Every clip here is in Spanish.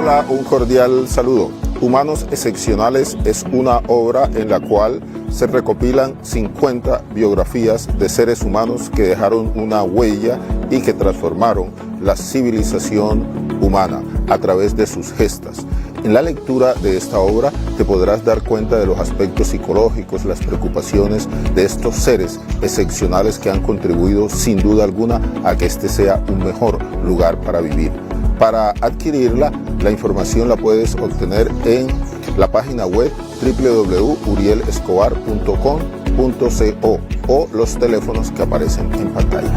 Hola, un cordial saludo. Humanos Excepcionales es una obra en la cual se recopilan 50 biografías de seres humanos que dejaron una huella y que transformaron la civilización humana a través de sus gestas. En la lectura de esta obra te podrás dar cuenta de los aspectos psicológicos, las preocupaciones de estos seres excepcionales que han contribuido sin duda alguna a que este sea un mejor lugar para vivir. Para adquirirla, la información la puedes obtener en la página web www.urielescobar.com.co o los teléfonos que aparecen en pantalla.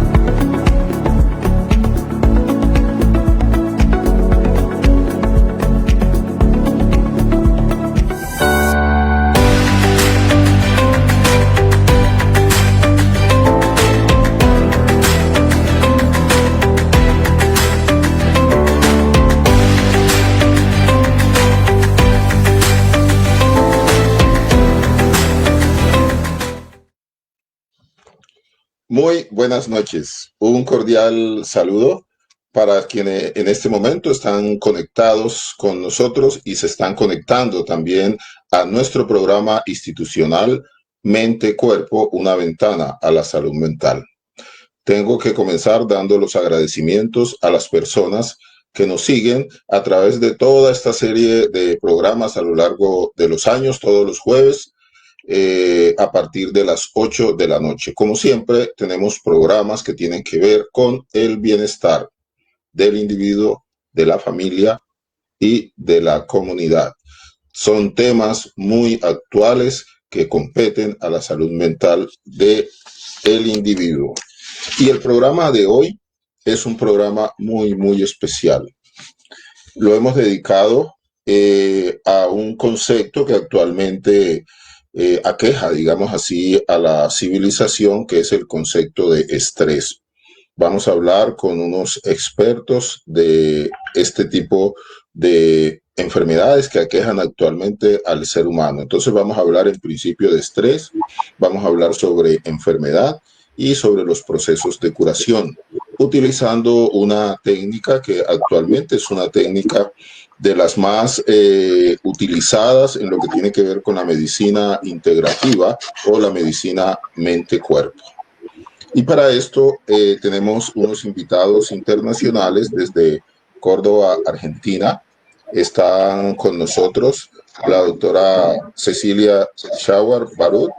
Muy buenas noches. Un cordial saludo para quienes en este momento están conectados con nosotros y se están conectando también a nuestro programa institucional Mente Cuerpo, una ventana a la salud mental. Tengo que comenzar dando los agradecimientos a las personas que nos siguen a través de toda esta serie de programas a lo largo de los años, todos los jueves, a partir de las 8 de la noche. Como siempre, tenemos programas que tienen que ver con el bienestar del individuo, de la familia y de la comunidad. Son temas muy actuales que competen a la salud mental del individuo. Y el programa de hoy es un programa muy especial. Lo hemos dedicado a un concepto que actualmente aqueja, digamos así, a la civilización, que es el concepto de estrés. Vamos a hablar con unos expertos de este tipo de enfermedades que aquejan actualmente al ser humano. Entonces vamos a hablar en principio de estrés, vamos a hablar sobre enfermedad y sobre los procesos de curación, utilizando una técnica que actualmente es una técnica de las más utilizadas en lo que tiene que ver con la medicina integrativa o la medicina mente-cuerpo. Y para esto tenemos unos invitados internacionales desde Córdoba, Argentina. Están con nosotros la doctora Cecilia Shawar Barut.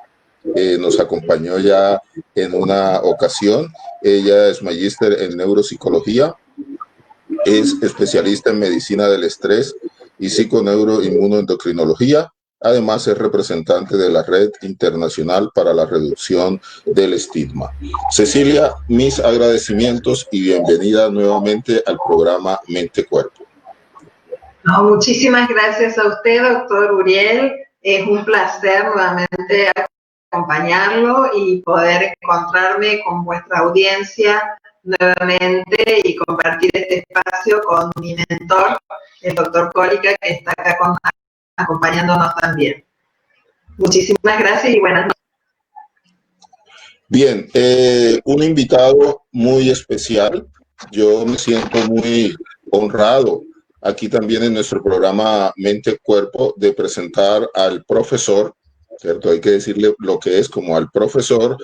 Nos acompañó ya en una ocasión. Ella es magíster en neuropsicología. Es especialista en medicina del estrés y psiconeuroinmunoendocrinología. Además, es representante de la Red Internacional para la Reducción del Estigma. Cecilia, mis agradecimientos y bienvenida nuevamente al programa Mente Cuerpo. No, muchísimas gracias a usted, doctor Uriel. Es un placer nuevamente acompañarlo y poder encontrarme con vuestra audiencia nuevamente y compartir este espacio con mi mentor, el doctor Cólica, que está acá acompañándonos también. Muchísimas gracias y buenas noches. Bien, un invitado muy especial. Yo me siento muy honrado aquí también en nuestro programa Mente Cuerpo de presentar al profesor, ¿cierto? Hay que decirle lo que es, como al profesor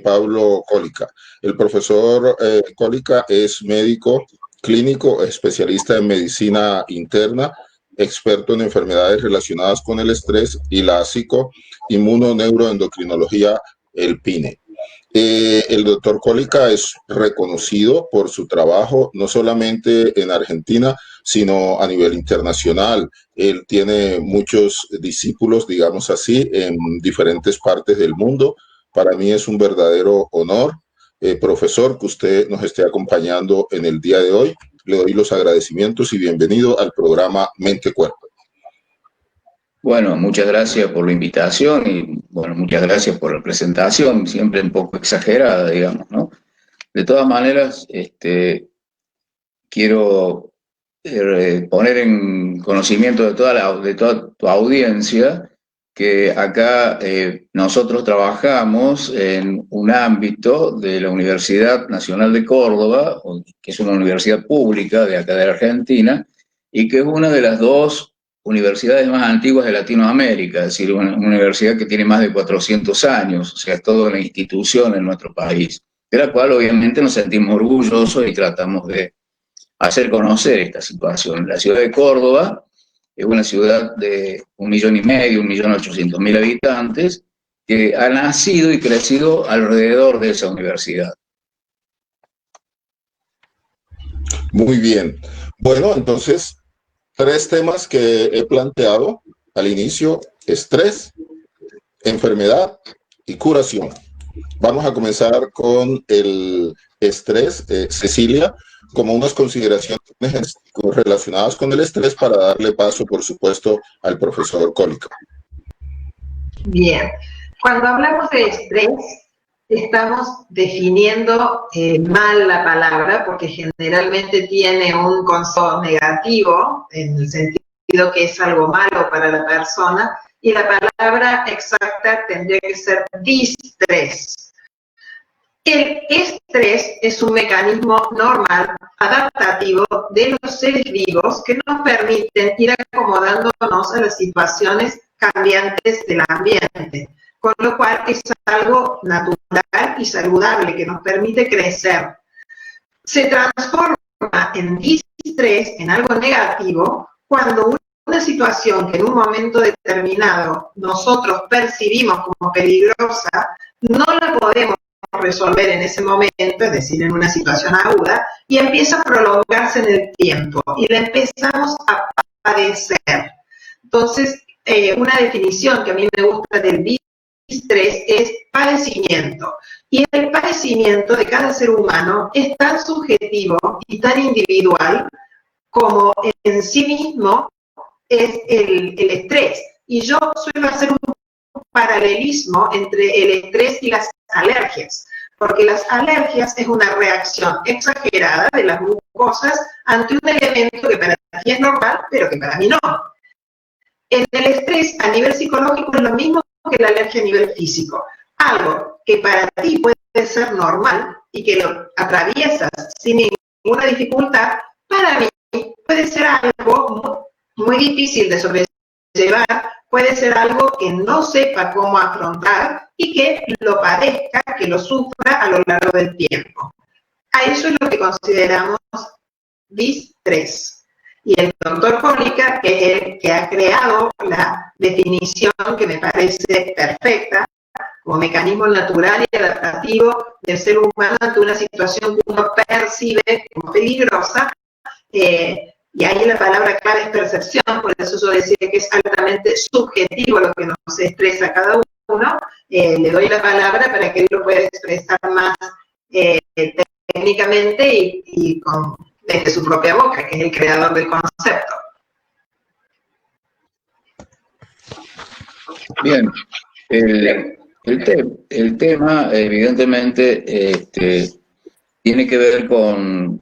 Pablo Cólica. El profesor Cólica es médico clínico, especialista en medicina interna, experto en enfermedades relacionadas con el estrés y la psicoinmunoneuroendocrinología, el PINE. El doctor Cólica es reconocido por su trabajo no solamente en Argentina, sino a nivel internacional. Él tiene muchos discípulos, digamos así, en diferentes partes del mundo. Para mí es un verdadero honor, profesor, que usted nos esté acompañando en el día de hoy. Le doy los agradecimientos y bienvenido al programa Mente Cuerpo. Bueno, muchas gracias por la invitación y bueno, muchas gracias por la presentación, siempre un poco exagerada, digamos, ¿no? De todas maneras, quiero poner en conocimiento de toda tu audiencia que acá nosotros trabajamos en un ámbito de la Universidad Nacional de Córdoba, que es una universidad pública de acá de Argentina, y que es una de las dos universidades más antiguas de Latinoamérica, es decir, una universidad que tiene más de 400 años, o sea, es toda una institución en nuestro país, de la cual obviamente nos sentimos orgullosos y tratamos de hacer conocer esta situación. La ciudad de Córdoba es una ciudad de 1,5 millones, 1.800.000 habitantes, que ha nacido y crecido alrededor de esa universidad. Muy bien. Bueno, entonces, 3 temas que he planteado al inicio: estrés, enfermedad y curación. Vamos a comenzar con el estrés, Cecilia, como unas consideraciones relacionadas con el estrés para darle paso, por supuesto, al profesor Cólica. Bien, cuando hablamos de estrés, estamos definiendo mal la palabra, porque generalmente tiene un concepto negativo, en el sentido que es algo malo para la persona, y la palabra exacta tendría que ser distrés. El estrés es un mecanismo normal, adaptativo de los seres vivos que nos permiten ir acomodándonos a las situaciones cambiantes del ambiente, con lo cual es algo natural y saludable que nos permite crecer. Se transforma en distrés, en algo negativo, cuando una situación que en un momento determinado nosotros percibimos como peligrosa, no la podemos resolver en ese momento, es decir, en una situación aguda, y empieza a prolongarse en el tiempo y la empezamos a padecer. Entonces, una definición que a mí me gusta del distrés es padecimiento. Y el padecimiento de cada ser humano es tan subjetivo y tan individual como en sí mismo es el estrés. Y yo suelo hacer un paralelismo entre el estrés y las alergias, porque las alergias es una reacción exagerada de las mucosas ante un elemento que para ti es normal, pero que para mí no. En el estrés a nivel psicológico es lo mismo que la alergia a nivel físico. Algo que para ti puede ser normal y que lo atraviesas sin ninguna dificultad, para mí puede ser algo muy difícil de sobrellevar, puede ser algo que no sepa cómo afrontar y que lo padezca, que lo sufra a lo largo del tiempo. A eso es lo que consideramos distrés. Y el doctor Cólica, que es el que ha creado la definición que me parece perfecta, como mecanismo natural y adaptativo del ser humano ante una situación que uno percibe como peligrosa, y ahí la palabra clave es percepción, por eso yo decía que es altamente subjetivo lo que nos estresa a cada uno. Le doy la palabra para que él lo pueda expresar más técnicamente y desde su propia boca, que es el creador del concepto. Bien, el tema evidentemente tiene que ver con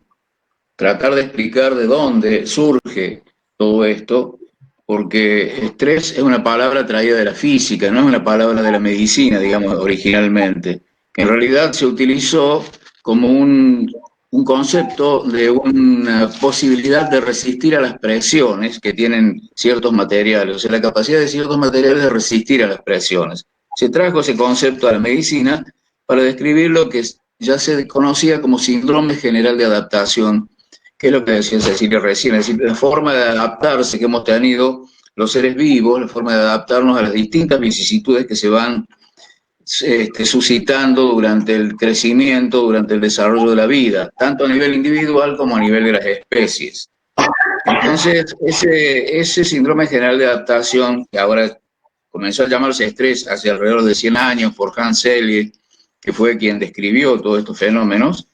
tratar de explicar de dónde surge todo esto, porque estrés es una palabra traída de la física, no es una palabra de la medicina, digamos, originalmente. En realidad se utilizó como un concepto de una posibilidad de resistir a las presiones que tienen ciertos materiales, o sea, la capacidad de ciertos materiales de resistir a las presiones. Se trajo ese concepto a la medicina para describir lo que ya se conocía como síndrome general de adaptación, que es lo que decía Cecilia recién, es decir, la forma de adaptarse que hemos tenido los seres vivos, la forma de adaptarnos a las distintas vicisitudes que se van suscitando durante el crecimiento, durante el desarrollo de la vida, tanto a nivel individual como a nivel de las especies. Entonces, ese síndrome general de adaptación, que ahora comenzó a llamarse estrés hace alrededor de 100 años por Hans Selye, que fue quien describió todos estos fenómenos,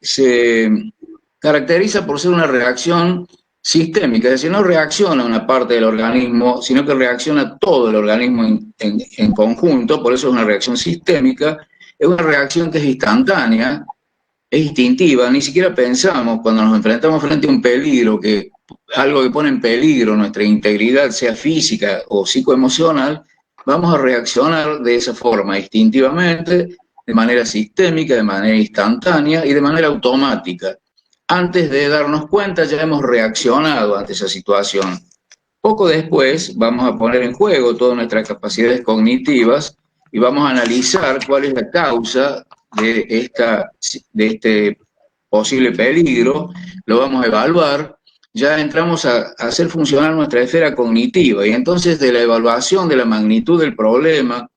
se caracteriza por ser una reacción sistémica, es decir, no reacciona a una parte del organismo, sino que reacciona todo el organismo en conjunto, por eso es una reacción sistémica, es una reacción que es instantánea, es instintiva, ni siquiera pensamos cuando nos enfrentamos frente a un peligro, algo que pone en peligro nuestra integridad, sea física o psicoemocional, vamos a reaccionar de esa forma, instintivamente, de manera sistémica, de manera instantánea y de manera automática. antes de darnos cuenta ya hemos reaccionado ante esa situación. Poco después vamos a poner en juego todas nuestras capacidades cognitivas y vamos a analizar cuál es la causa de este posible peligro, lo vamos a evaluar, ya entramos a hacer funcionar nuestra esfera cognitiva y entonces de la evaluación de la magnitud del problema,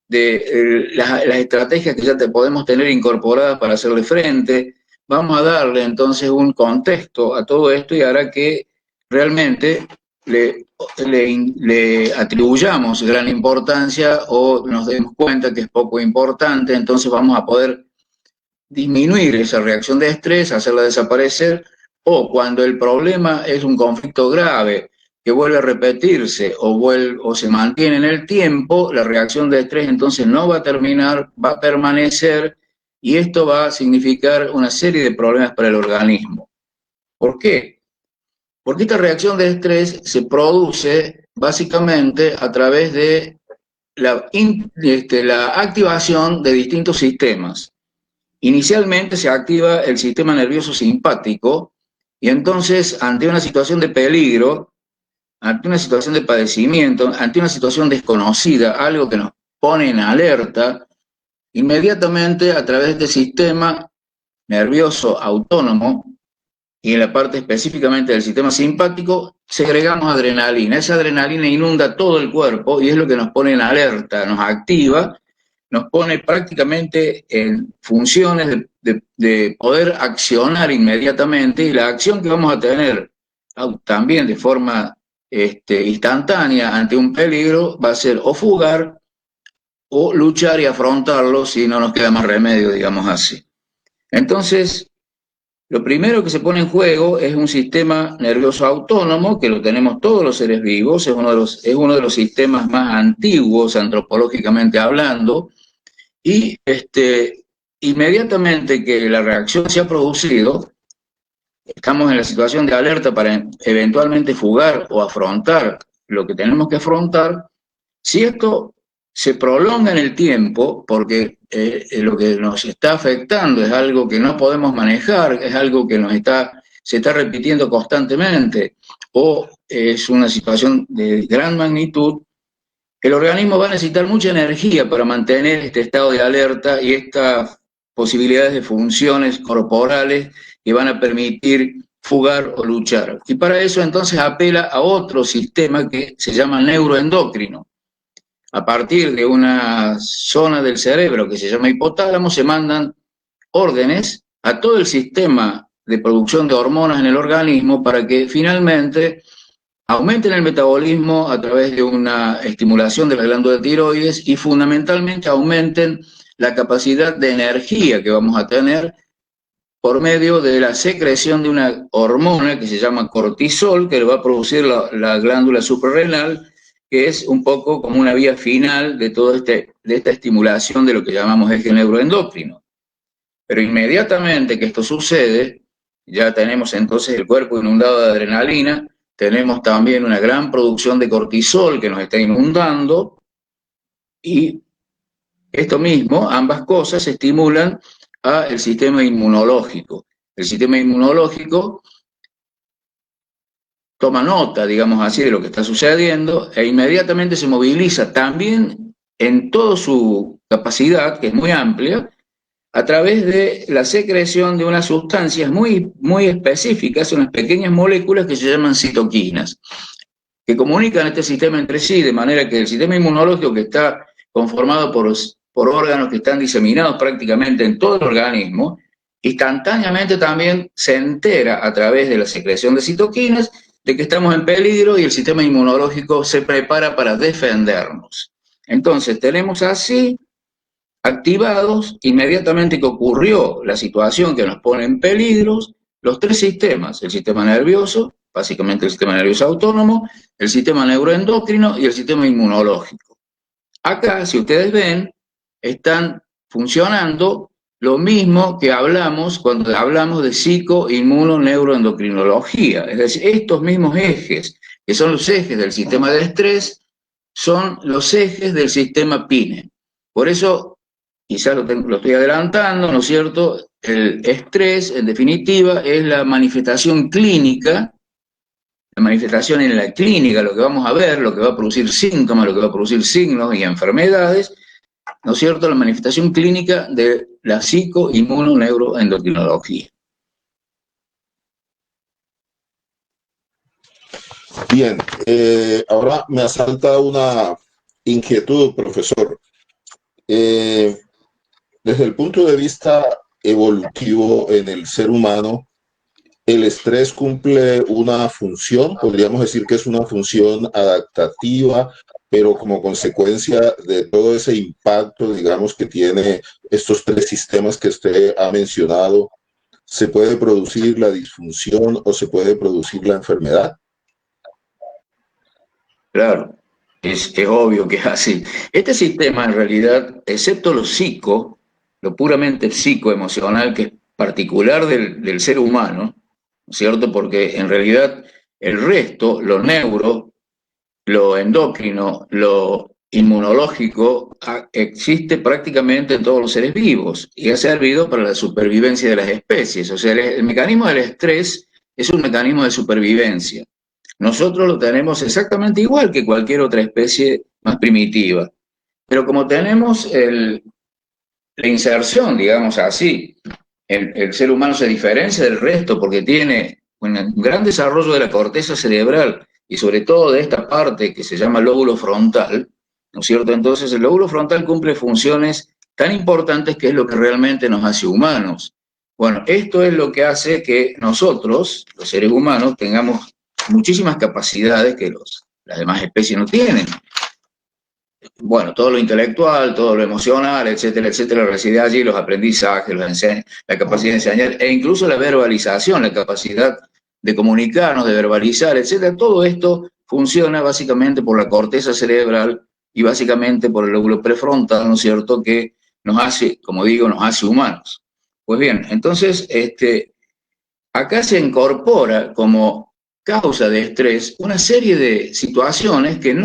de las estrategias que ya podemos tener incorporadas para hacerle frente, vamos a darle entonces un contexto a todo esto y hará que realmente le atribuyamos gran importancia o nos demos cuenta que es poco importante, entonces vamos a poder disminuir esa reacción de estrés, hacerla desaparecer, o cuando el problema es un conflicto grave que vuelve a repetirse o se mantiene en el tiempo, la reacción de estrés entonces no va a terminar, va a permanecer y esto va a significar una serie de problemas para el organismo. ¿Por qué? Porque esta reacción de estrés se produce básicamente a través de la activación de distintos sistemas. Inicialmente se activa el sistema nervioso simpático y entonces ante una situación de peligro, ante una situación de padecimiento, ante una situación desconocida, algo que nos pone en alerta, inmediatamente a través de este sistema nervioso autónomo y en la parte específicamente del sistema simpático, segregamos adrenalina. Esa adrenalina inunda todo el cuerpo y es lo que nos pone en alerta, nos activa, nos pone prácticamente en funciones de poder accionar inmediatamente y la acción que vamos a tener también de forma instantánea ante un peligro va a ser o fugar o luchar y afrontarlo si no nos queda más remedio, digamos así. Entonces, lo primero que se pone en juego es un sistema nervioso autónomo, que lo tenemos todos los seres vivos, es uno de los sistemas más antiguos antropológicamente hablando, y inmediatamente que la reacción se ha producido, estamos en la situación de alerta para eventualmente fugar o afrontar lo que tenemos que afrontar. Si esto se prolonga en el tiempo, porque lo que nos está afectando es algo que no podemos manejar, es algo que se está repitiendo constantemente, o es una situación de gran magnitud, el organismo va a necesitar mucha energía para mantener este estado de alerta y estas posibilidades de funciones corporales que van a permitir fugar o luchar. Y para eso entonces apela a otro sistema que se llama neuroendocrino. A partir de una zona del cerebro que se llama hipotálamo, se mandan órdenes a todo el sistema de producción de hormonas en el organismo para que finalmente aumenten el metabolismo a través de una estimulación de la glándula tiroides y fundamentalmente aumenten la capacidad de energía que vamos a tener por medio de la secreción de una hormona que se llama cortisol, que lo va a producir la glándula suprarrenal, que es un poco como una vía final de esta estimulación de lo que llamamos eje neuroendocrino. Pero inmediatamente que esto sucede, ya tenemos entonces el cuerpo inundado de adrenalina, tenemos también una gran producción de cortisol que nos está inundando y esto mismo, ambas cosas estimulan al sistema inmunológico. El sistema inmunológico toma nota, digamos así, de lo que está sucediendo e inmediatamente se moviliza también en toda su capacidad, que es muy amplia, a través de la secreción de unas sustancias muy, muy específicas, unas pequeñas moléculas que se llaman citoquinas, que comunican este sistema entre sí, de manera que el sistema inmunológico, que está conformado por órganos que están diseminados prácticamente en todo el organismo, instantáneamente también se entera a través de la secreción de citoquinas de que estamos en peligro y el sistema inmunológico se prepara para defendernos. Entonces tenemos así activados, inmediatamente que ocurrió la situación que nos pone en peligro, los tres sistemas: el sistema nervioso, básicamente el sistema nervioso autónomo, el sistema neuroendocrino y el sistema inmunológico. Acá, si ustedes ven, están funcionando lo mismo que hablamos cuando hablamos de psico-inmuno-neuroendocrinología, es decir, estos mismos ejes, que son los ejes del sistema de estrés, son los ejes del sistema PINE. Por eso, quizás lo estoy adelantando, ¿no es cierto?, el estrés, en definitiva, es la manifestación clínica, la manifestación en la clínica, lo que vamos a ver, lo que va a producir síntomas, lo que va a producir signos y enfermedades, ¿no es cierto?, la manifestación clínica de la psico-inmuno-neuroendocrinología. Bien, ahora me asalta una inquietud, profesor. Desde el punto de vista evolutivo en el ser humano, el estrés cumple una función, podríamos decir que es una función adaptativa, pero como consecuencia de todo ese impacto, digamos, que tiene estos tres sistemas que usted ha mencionado, ¿se puede producir la disfunción o se puede producir la enfermedad? Claro, es obvio que es así. Este sistema, en realidad, excepto lo psico, lo puramente psicoemocional, que es particular del ser humano, ¿no es cierto? Porque en realidad el resto, lo neuro, lo endocrino, lo inmunológico, existe prácticamente en todos los seres vivos y ha servido para la supervivencia de las especies. O sea, el mecanismo del estrés es un mecanismo de supervivencia. Nosotros lo tenemos exactamente igual que cualquier otra especie más primitiva. Pero como tenemos la inserción, digamos así, el ser humano se diferencia del resto porque tiene un gran desarrollo de la corteza cerebral y sobre todo de esta parte que se llama lóbulo frontal, ¿no es cierto? Entonces el lóbulo frontal cumple funciones tan importantes que es lo que realmente nos hace humanos. Bueno, esto es lo que hace que nosotros, los seres humanos, tengamos muchísimas capacidades que las demás especies no tienen. Bueno, todo lo intelectual, todo lo emocional, etcétera, reside allí, los aprendizajes, la capacidad de enseñar, e incluso la verbalización, la capacidad de comunicarnos, de verbalizar, etcétera. Todo esto funciona básicamente por la corteza cerebral y básicamente por el lóbulo prefrontal, ¿no es cierto?, que nos hace, como digo, nos hace humanos. Pues bien, entonces, acá se incorpora como causa de estrés una serie de situaciones que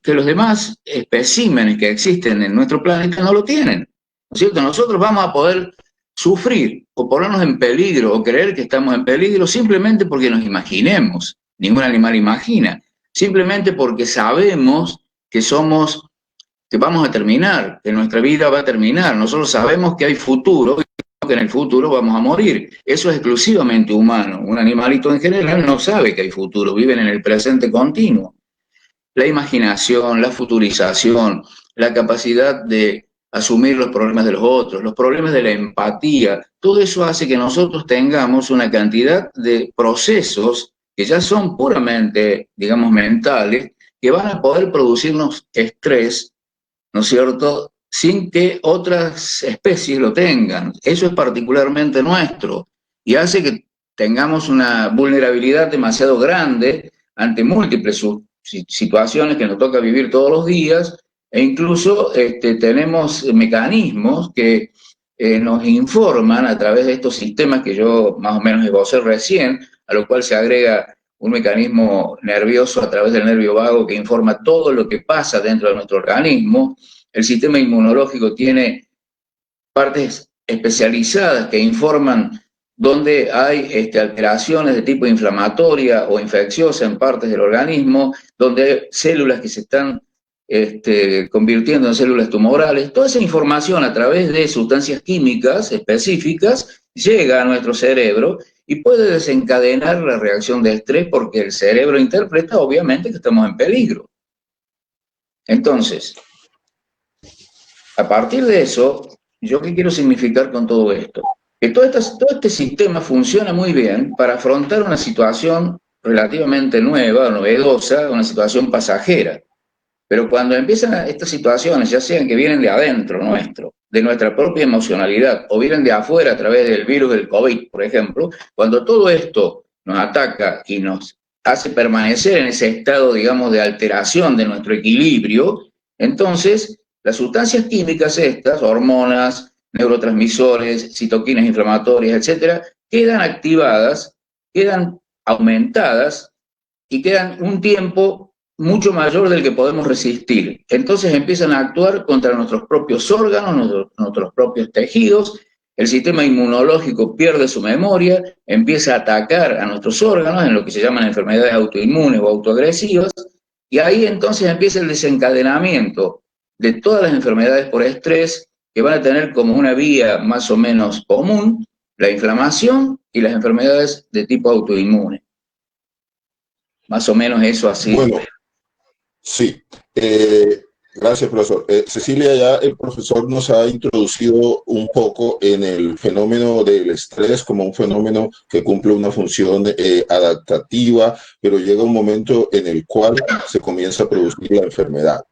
que los demás especímenes que existen en nuestro planeta no lo tienen, ¿no es cierto? Nosotros vamos a poder sufrir o ponernos en peligro o creer que estamos en peligro simplemente porque nos imaginemos. Ningún animal imagina. Simplemente porque sabemos que vamos a terminar, que nuestra vida va a terminar. Nosotros sabemos que hay futuro, que en el futuro vamos a morir. Eso es exclusivamente humano. Un animalito en general no sabe que hay futuro, viven en el presente continuo. La imaginación, la futurización, la capacidad de asumir los problemas de los otros, los problemas de la empatía, todo eso hace que nosotros tengamos una cantidad de procesos que ya son puramente, digamos, mentales, que van a poder producirnos estrés, ¿no es cierto?, sin que otras especies lo tengan. Eso es particularmente nuestro y hace que tengamos una vulnerabilidad demasiado grande ante múltiples situaciones que nos toca vivir todos los días e incluso tenemos mecanismos que nos informan a través de estos sistemas que yo más o menos esbocé recién, a lo cual se agrega un mecanismo nervioso a través del nervio vago que informa todo lo que pasa dentro de nuestro organismo. El sistema inmunológico tiene partes especializadas que informan dónde hay alteraciones de tipo inflamatoria o infecciosa en partes del organismo, donde hay células que se están convirtiendo en células tumorales. Toda esa información a través de sustancias químicas específicas llega a nuestro cerebro y puede desencadenar la reacción de estrés porque el cerebro interpreta obviamente que estamos en peligro. Entonces, a partir de eso, ¿yo qué quiero significar con todo esto? Que todo este sistema funciona muy bien para afrontar una situación relativamente nueva, novedosa, una situación pasajera. Pero cuando empiezan estas situaciones, ya sean que vienen de adentro nuestro, de nuestra propia emocionalidad, o vienen de afuera a través del virus del COVID, por ejemplo, cuando todo esto nos ataca y nos hace permanecer en ese estado, digamos, de alteración de nuestro equilibrio, entonces las sustancias químicas estas, hormonas, neurotransmisores, citoquinas inflamatorias, etcétera, quedan activadas, quedan aumentadas y quedan un tiempo mucho mayor del que podemos resistir. Entonces empiezan a actuar contra nuestros propios órganos, nuestros propios tejidos, el sistema inmunológico pierde su memoria, empieza a atacar a nuestros órganos en lo que se llaman enfermedades autoinmunes o autoagresivas, y ahí entonces empieza el desencadenamiento de todas las enfermedades por estrés que van a tener como una vía más o menos común la inflamación y las enfermedades de tipo autoinmune. Más o menos eso así. Bueno, sí. Gracias, profesor. Cecilia, ya el profesor nos ha introducido un poco en el fenómeno del estrés como un fenómeno que cumple una función adaptativa, pero llega un momento en el cual se comienza a producir la enfermedad.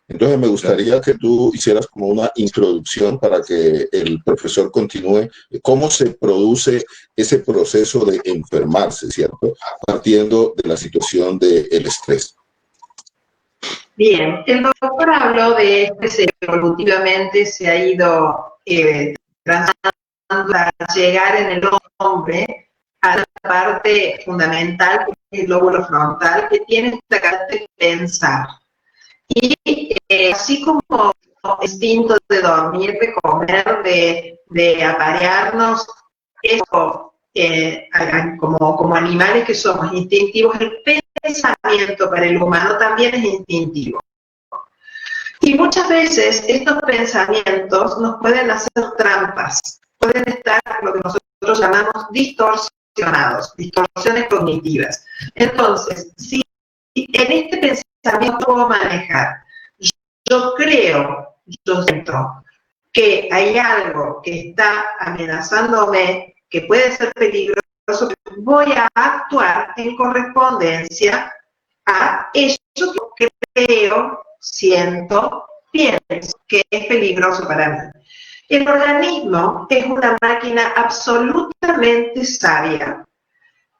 Entonces me gustaría que tú hicieras como una introducción para que el profesor continúe cómo se produce ese proceso de enfermarse, ¿cierto? Partiendo de la situación del estrés. Bien, el doctor habló de que evolutivamente se ha ido transformando para llegar en el hombre a la parte fundamental, que es el lóbulo frontal, que tiene esta capacidad de pensar. Y así como el instinto de dormir, de comer, de aparearnos, eso, como animales que somos instintivos, el pensamiento para el humano también es instintivo. Y muchas veces estos pensamientos nos pueden hacer trampas, pueden estar lo que nosotros llamamos distorsionados, distorsiones cognitivas. Entonces, si en este pensamiento puedo manejar, yo creo, yo siento que hay algo que está amenazándome, que puede ser peligroso, voy a actuar en correspondencia a eso que creo, siento, pienso que es peligroso para mí. El organismo es una máquina absolutamente sabia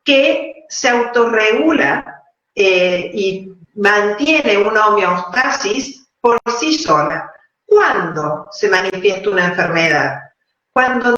que se autorregula y mantiene una homeostasis por sí sola. ¿Cuándo se manifiesta una enfermedad? Cuando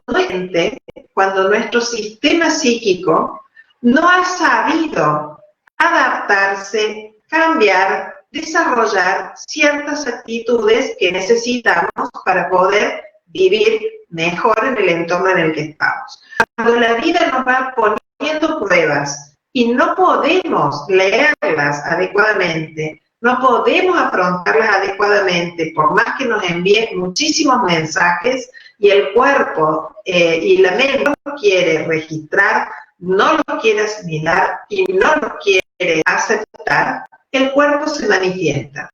nuestro sistema psíquico no ha sabido adaptarse, cambiar, desarrollar ciertas actitudes que necesitamos para poder vivir mejor en el entorno en el que estamos. Cuando la vida nos va poniendo pruebas y no podemos leerlas adecuadamente, no podemos afrontarlas adecuadamente, por más que nos envíen muchísimos mensajes y el cuerpo y la mente no lo quiere registrar, no lo quiere asimilar y no lo quiere aceptar, el cuerpo se manifiesta.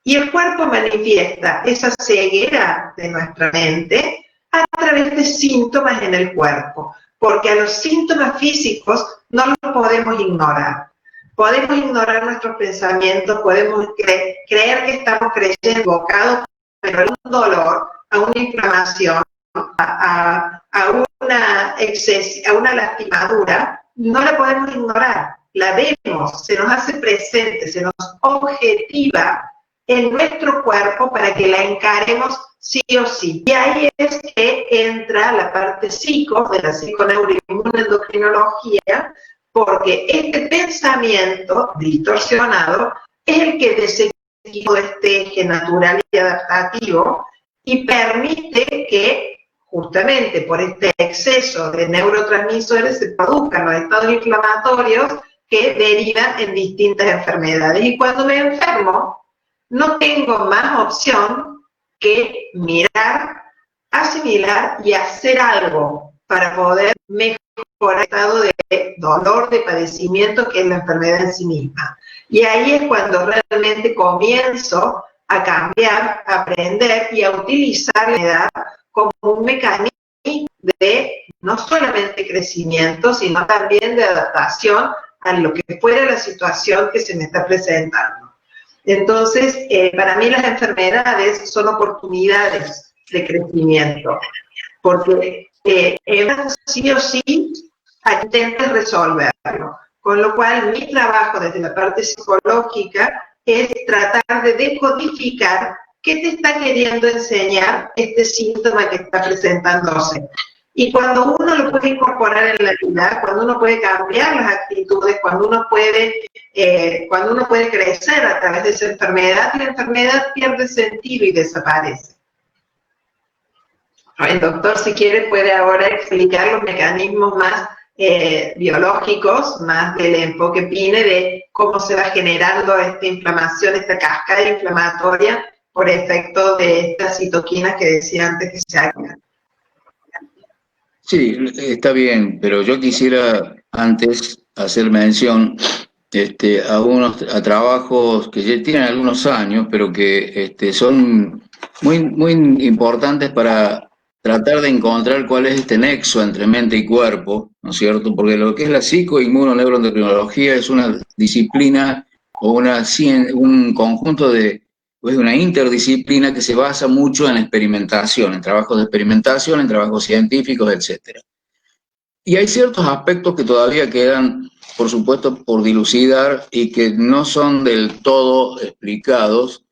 Y el cuerpo manifiesta esa ceguera de nuestra mente a través de síntomas en el cuerpo, porque a los síntomas físicos no los podemos ignorar. Podemos ignorar nuestros pensamientos, podemos creer que estamos creyendo equivocados, pero a un dolor, a una inflamación, a una lastimadura, no la podemos ignorar. La vemos, se nos hace presente, se nos objetiva en nuestro cuerpo para que la encaremos sí o sí. Y ahí es que entra la parte psico de la psiconeuroinmunoendocrinología, porque este pensamiento distorsionado es el que desequilibra este eje natural y adaptativo y permite que justamente por este exceso de neurotransmisores se produzcan los estados inflamatorios que derivan en distintas enfermedades. Y cuando me enfermo, no tengo más opción que mirar, asimilar y hacer algo para poder mejorar el estado de dolor, de padecimiento que es la enfermedad en sí misma. Y ahí es cuando realmente comienzo a cambiar, a aprender y a utilizar la enfermedad como un mecanismo de no solamente crecimiento, sino también de adaptación a lo que fuera la situación que se me está presentando. Entonces, para mí las enfermedades son oportunidades de crecimiento, porque sí o sí intento resolverlo. Con lo cual, mi trabajo desde la parte psicológica es tratar de decodificar qué te está queriendo enseñar este síntoma que está presentándose. Y cuando uno lo puede incorporar en la vida, cuando uno puede cambiar las actitudes, cuando uno puede crecer a través de esa enfermedad, la enfermedad pierde sentido y desaparece. El doctor, si quiere, puede ahora explicar los mecanismos más biológicos, más del enfoque PINE, de cómo se va generando esta inflamación, esta cascada inflamatoria por efecto de estas citoquinas que decía antes que se activan. Sí, está bien, pero yo quisiera antes hacer mención a trabajos que ya tienen algunos años, pero que son muy importantes para tratar de encontrar cuál es este nexo entre mente y cuerpo, ¿no es cierto? Porque lo que es la psicoinmunoneuroendocrinología es una disciplina o un conjunto de, pues una interdisciplina que se basa mucho en experimentación, en trabajos de experimentación, en trabajos científicos, etcétera. Y hay ciertos aspectos que todavía quedan, por supuesto, por dilucidar y que no son del todo explicados.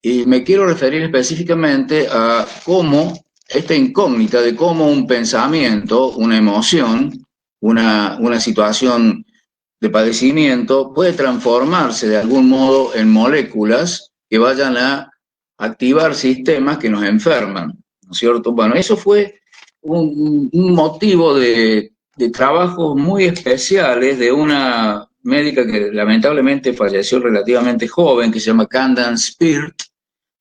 Y me quiero referir específicamente a cómo esta incógnita de cómo un pensamiento, una emoción, una situación de padecimiento puede transformarse de algún modo en moléculas que vayan a activar sistemas que nos enferman, ¿no es cierto? Bueno, eso fue un motivo de trabajos muy especiales de una médica que lamentablemente falleció relativamente joven, que se llama Candace Peart,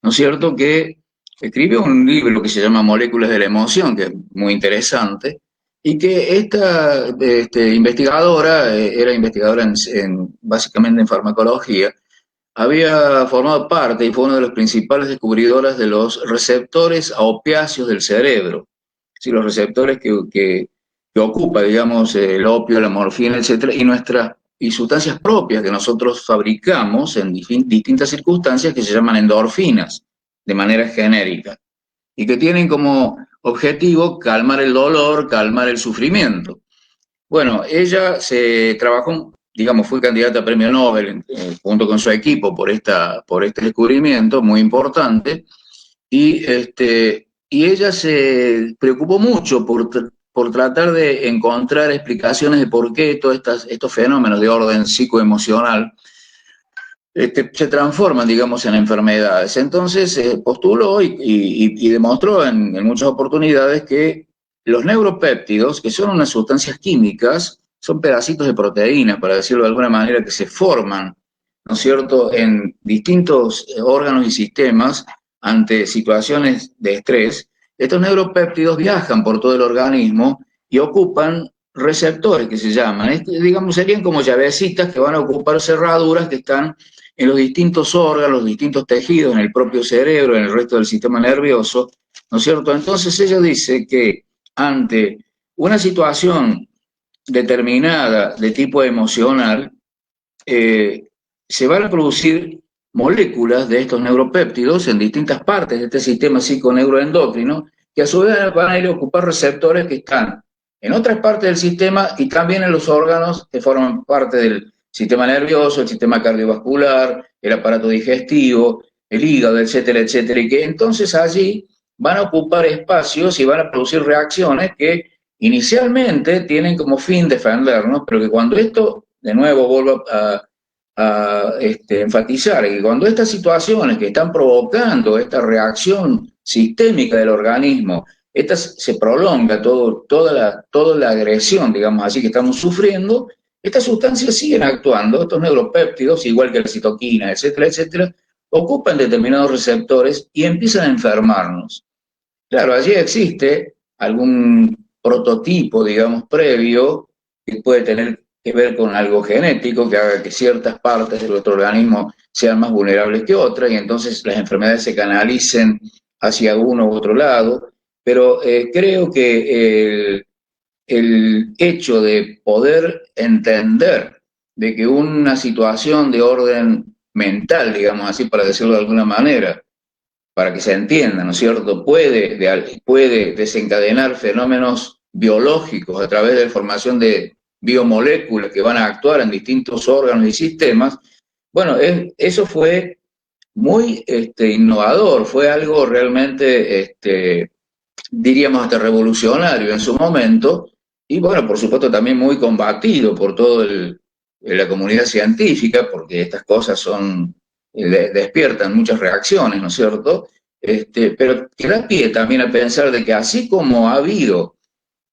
¿no es cierto?, que escribió un libro que se llama Moléculas de la Emoción, que es muy interesante, y que esta investigadora, era investigadora básicamente en farmacología, había formado parte y fue una de las principales descubridoras de los receptores a opiáceos del cerebro. Sí, los receptores que ocupa, digamos, el opio, la morfina, etcétera, y sustancias propias que nosotros fabricamos en distintas circunstancias que se llaman endorfinas, de manera genérica, y que tienen como objetivo calmar el dolor, calmar el sufrimiento. Bueno, ella se trabajó, digamos, fue candidata a premio Nobel junto con su equipo por este descubrimiento muy importante, y ella se preocupó mucho por tratar de encontrar explicaciones de por qué todos estos fenómenos de orden psicoemocional se transforman, digamos, en enfermedades. Entonces postuló y demostró en muchas oportunidades que los neuropéptidos, que son unas sustancias químicas, son pedacitos de proteínas, para decirlo de alguna manera, que se forman, ¿no es cierto?, en distintos órganos y sistemas ante situaciones de estrés. Estos neuropéptidos viajan por todo el organismo y ocupan receptores que se llaman, digamos, serían como llavecitas que van a ocupar cerraduras que están en los distintos órganos, los distintos tejidos, en el propio cerebro, en el resto del sistema nervioso, ¿no es cierto? Entonces ella dice que ante una situación determinada de tipo emocional, se van a producir moléculas de estos neuropéptidos en distintas partes de este sistema psiconeuroendocrino, que a su vez van a ir a ocupar receptores que están en otras partes del sistema y también en los órganos que forman parte del sistema nervioso, el sistema cardiovascular, el aparato digestivo, el hígado, etcétera, etcétera, y que entonces allí van a ocupar espacios y van a producir reacciones que inicialmente tienen como fin defendernos, pero que cuando esto, de nuevo, vuelvo a enfatizar, que cuando estas situaciones que están provocando esta reacción sistémica del organismo, se prolonga toda la agresión, digamos así, que estamos sufriendo, estas sustancias siguen actuando, estos neuropéptidos, igual que la citoquina, etcétera, etcétera, ocupan determinados receptores y empiezan a enfermarnos. Claro, allí existe algún prototipo, digamos, previo, que puede tener que ver con algo genético, que haga que ciertas partes de nuestro organismo sean más vulnerables que otras, y entonces las enfermedades se canalicen hacia uno u otro lado, pero creo que el hecho de poder entender de que una situación de orden mental, digamos así, para decirlo de alguna manera, para que se entienda, ¿no es cierto?, puede desencadenar fenómenos biológicos a través de la formación de biomoléculas que van a actuar en distintos órganos y sistemas. Bueno, eso fue muy innovador, fue algo realmente, diríamos, hasta revolucionario en su momento, y bueno, por supuesto también muy combatido por toda la comunidad científica, porque estas cosas despiertan muchas reacciones, ¿no es cierto? pero que da pie también a pensar de que así como ha habido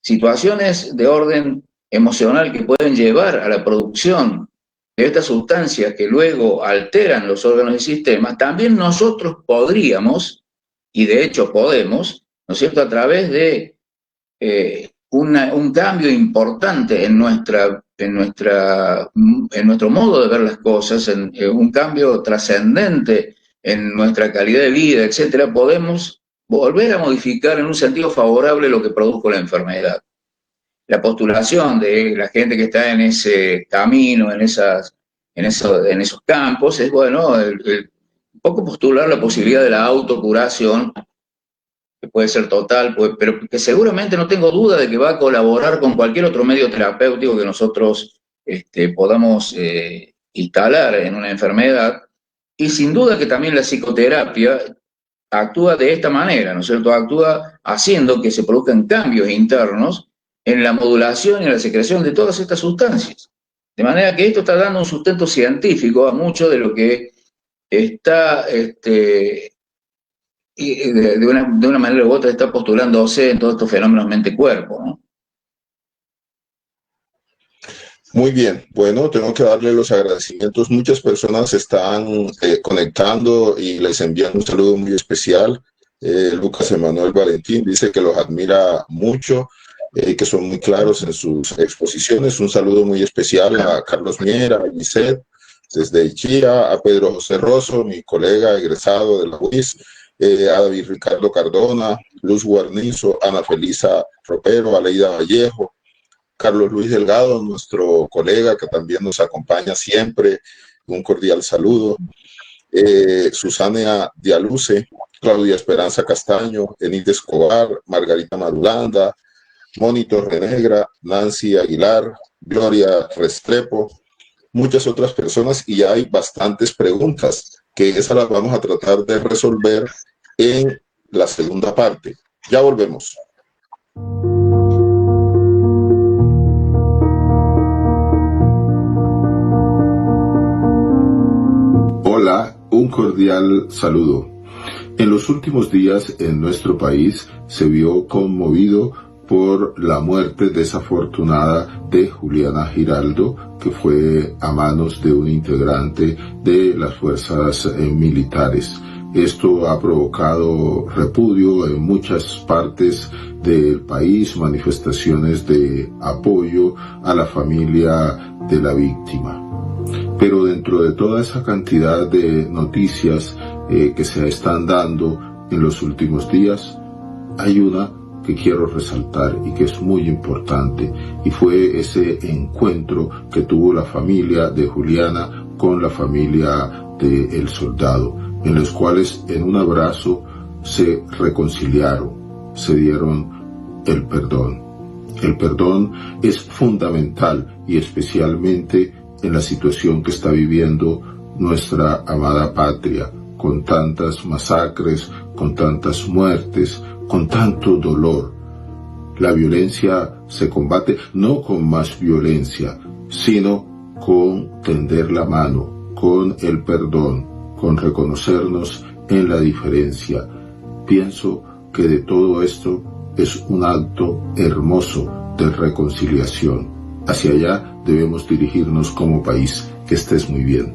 situaciones de orden emocional que pueden llevar a la producción de estas sustancias que luego alteran los órganos y sistemas, también nosotros podríamos, y de hecho podemos, ¿no es cierto?, a través de un cambio importante en nuestro modo de ver las cosas, en un cambio trascendente en nuestra calidad de vida, etcétera, podemos volver a modificar en un sentido favorable lo que produjo la enfermedad. La postulación de la gente que está en ese camino, en esos campos, es, bueno, un poco postular la posibilidad de la autocuración, que puede ser total, pero que seguramente no tengo duda de que va a colaborar con cualquier otro medio terapéutico que nosotros podamos instalar en una enfermedad. Y sin duda que también la psicoterapia actúa de esta manera, ¿no es cierto? Actúa haciendo que se produzcan cambios internos en la modulación y en la secreción de todas estas sustancias. De manera que esto está dando un sustento científico a mucho de lo que está, de una manera u otra, está postulándose en todos estos fenómenos mente-cuerpo, ¿no? Muy bien, bueno, tengo que darle los agradecimientos. Muchas personas están conectando y les envían un saludo muy especial. Lucas Emanuel Valentín dice que los admira mucho, que son muy claros en sus exposiciones. Un saludo muy especial a Carlos Miera, a Lisette, desde Chía, a Pedro José Rosso, mi colega egresado de la UIS, a David Ricardo Cardona, Luz Guarnizo, Ana Felisa Ropero, Aleida Vallejo, Carlos Luis Delgado, nuestro colega que también nos acompaña siempre, un cordial saludo. Susana Dialuce, Claudia Esperanza Castaño, Enid Escobar, Margarita Marulanda, Mónica Renegra, Nancy Aguilar, Gloria Restrepo, muchas otras personas, y hay bastantes preguntas que esas las vamos a tratar de resolver en la segunda parte. Ya volvemos. Hola, un cordial saludo. En los últimos días en nuestro país se vio conmovido por la muerte desafortunada de Juliana Giraldo, que fue a manos de un integrante de las fuerzas militares. Esto ha provocado repudio en muchas partes del país, manifestaciones de apoyo a la familia de la víctima. Pero dentro de toda esa cantidad de noticias que se están dando en los últimos días, hay una que quiero resaltar y que es muy importante, y fue ese encuentro que tuvo la familia de Juliana con la familia del soldado, en los cuales en un abrazo se reconciliaron, se dieron el perdón. El perdón es fundamental, y especialmente en la situación que está viviendo nuestra amada patria, con tantas masacres, con tantas muertes, con tanto dolor. La violencia se combate no con más violencia, sino con tender la mano, con el perdón, con reconocernos en la diferencia. Pienso que de todo esto es un acto hermoso de reconciliación. Hacia allá debemos dirigirnos como país. Que estés muy bien.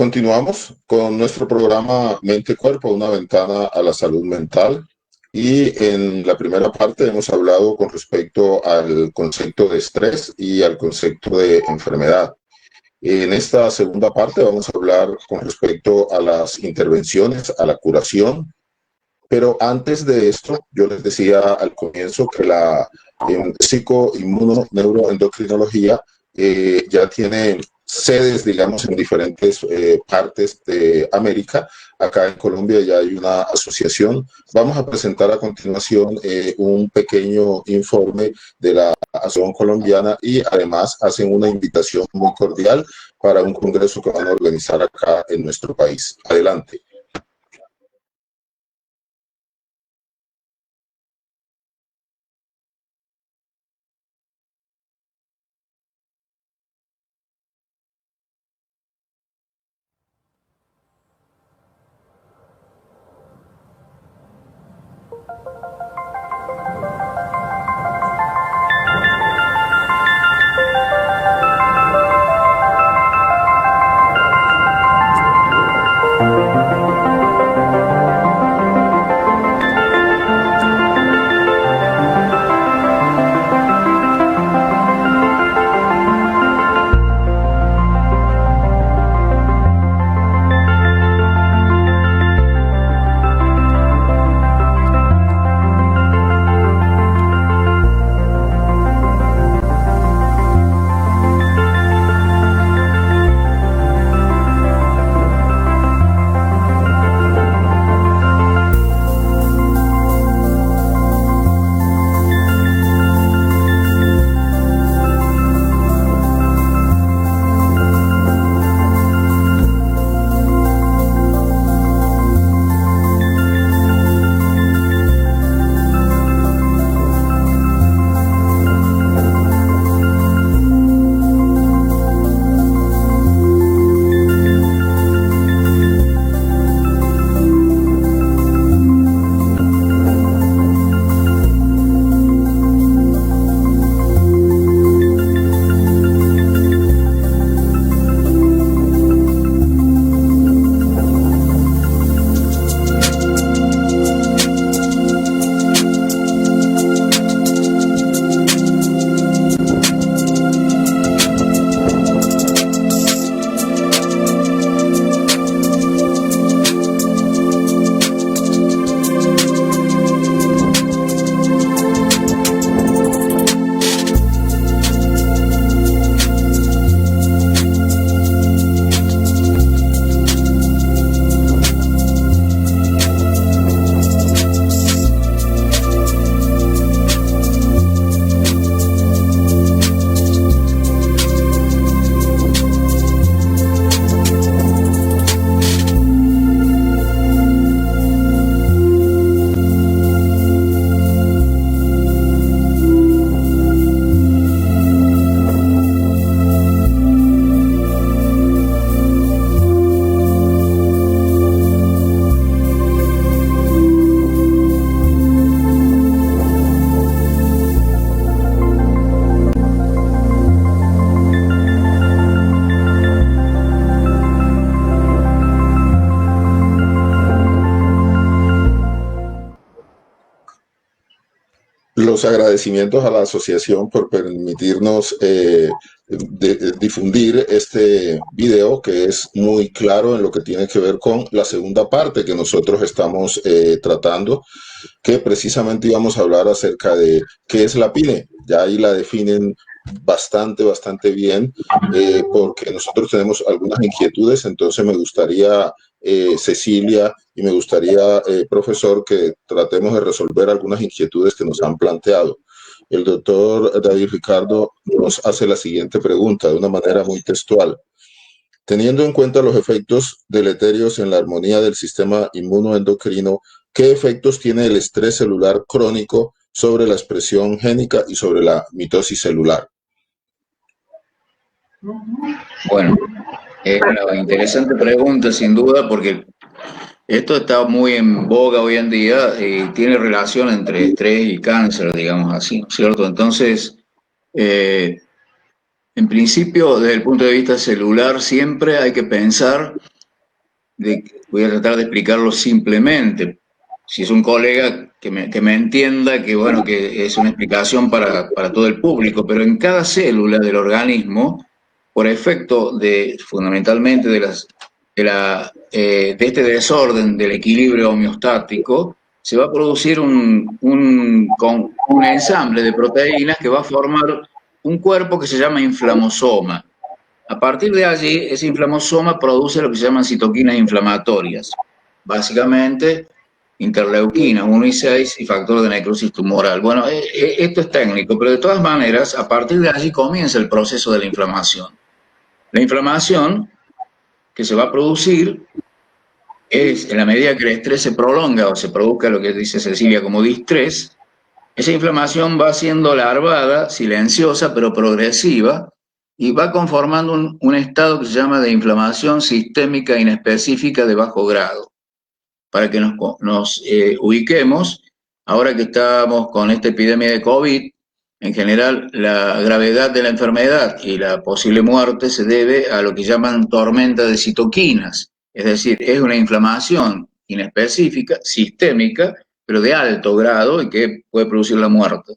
Continuamos con nuestro programa Mente-Cuerpo, una ventana a la salud mental. Y en la primera parte hemos hablado con respecto al concepto de estrés y al concepto de enfermedad. En esta segunda parte vamos a hablar con respecto a las intervenciones, a la curación. Pero antes de esto, yo les decía al comienzo que la psicoinmunoneuroendocrinología ya tiene sedes, digamos, en diferentes partes de América. Acá en Colombia ya hay una asociación. Vamos a presentar a continuación un pequeño informe de la Asociación Colombiana y además hacen una invitación muy cordial para un congreso que van a organizar acá en nuestro país. Adelante. Los agradecimientos a la asociación por permitirnos difundir este video que es muy claro en lo que tiene que ver con la segunda parte que nosotros estamos tratando, que precisamente íbamos a hablar acerca de qué es la PINE. Ya ahí la definen bastante bien, porque nosotros tenemos algunas inquietudes. Entonces me gustaría, Cecilia, y me gustaría, profesor, que tratemos de resolver algunas inquietudes que nos han planteado. El doctor David Ricardo nos hace la siguiente pregunta de una manera muy textual. Teniendo en cuenta los efectos deleterios en la armonía del sistema inmunoendocrino, ¿qué efectos tiene el estrés celular crónico sobre la expresión génica y sobre la mitosis celular? Bueno, es una interesante pregunta sin duda, porque esto está muy en boga hoy en día y tiene relación entre estrés y cáncer, digamos así, ¿no es cierto? Entonces, en principio, desde el punto de vista celular, siempre hay que pensar voy a tratar de explicarlo simplemente. Si es un colega que me entienda, que bueno, que es una explicación para todo el público, pero en cada célula del organismo, por efecto fundamentalmente de este desorden del equilibrio homeostático, se va a producir un ensamble de proteínas que va a formar un cuerpo que se llama inflamosoma. A partir de allí, ese inflamosoma produce lo que se llaman citoquinas inflamatorias. Básicamente, interleuquina 1 y 6 y factor de necrosis tumoral. Bueno, esto es técnico, pero de todas maneras, a partir de allí comienza el proceso de la inflamación. La inflamación que se va a producir es, en la medida que el estrés se prolonga o se produzca lo que dice Cecilia como distrés, esa inflamación va siendo larvada, silenciosa, pero progresiva, y va conformando un estado que se llama de inflamación sistémica inespecífica de bajo grado. Para que nos ubiquemos, ahora que estamos con esta epidemia de COVID, en general la gravedad de la enfermedad y la posible muerte se debe a lo que llaman tormenta de citoquinas, es decir, es una inflamación inespecífica, sistémica, pero de alto grado y que puede producir la muerte.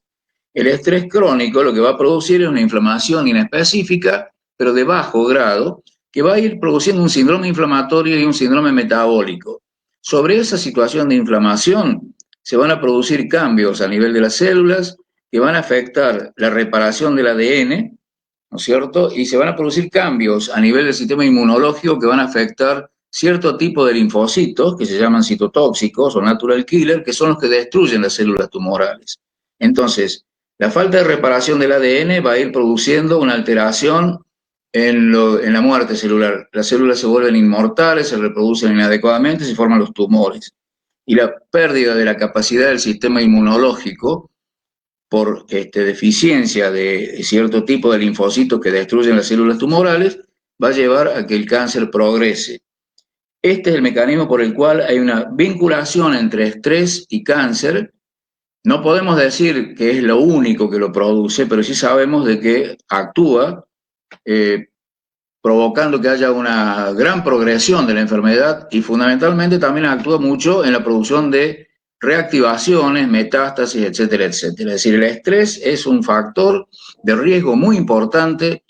El estrés crónico lo que va a producir es una inflamación inespecífica, pero de bajo grado, que va a ir produciendo un síndrome inflamatorio y un síndrome metabólico. Sobre esa situación de inflamación se van a producir cambios a nivel de las células que van a afectar la reparación del ADN, ¿no es cierto? Y se van a producir cambios a nivel del sistema inmunológico que van a afectar cierto tipo de linfocitos que se llaman citotóxicos o natural killer, que son los que destruyen las células tumorales. Entonces, la falta de reparación del ADN va a ir produciendo una alteración en la muerte celular. Las células se vuelven inmortales, se reproducen inadecuadamente, se forman los tumores. Y la pérdida de la capacidad del sistema inmunológico por deficiencia de cierto tipo de linfocitos que destruyen las células tumorales va a llevar a que el cáncer progrese. Este es el mecanismo por el cual hay una vinculación entre estrés y cáncer. No podemos decir que es lo único que lo produce, pero sí sabemos de que actúa provocando que haya una gran progresión de la enfermedad y fundamentalmente también actúa mucho en la producción de reactivaciones, metástasis, etcétera, etcétera. Es decir, el estrés es un factor de riesgo muy importante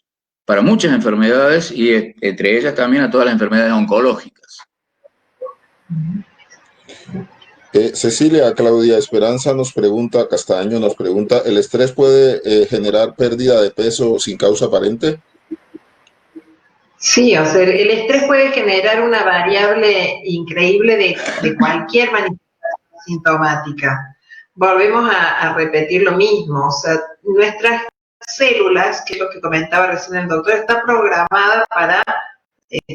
para muchas enfermedades y entre ellas también a todas las enfermedades oncológicas. Cecilia, Claudia Esperanza nos pregunta, Castaño nos pregunta, ¿el estrés puede generar pérdida de peso sin causa aparente? Sí, o sea, el estrés puede generar una variable increíble de cualquier manifestación sintomática. Volvemos a repetir lo mismo, o sea, nuestras células, que es lo que comentaba recién el doctor, están programadas para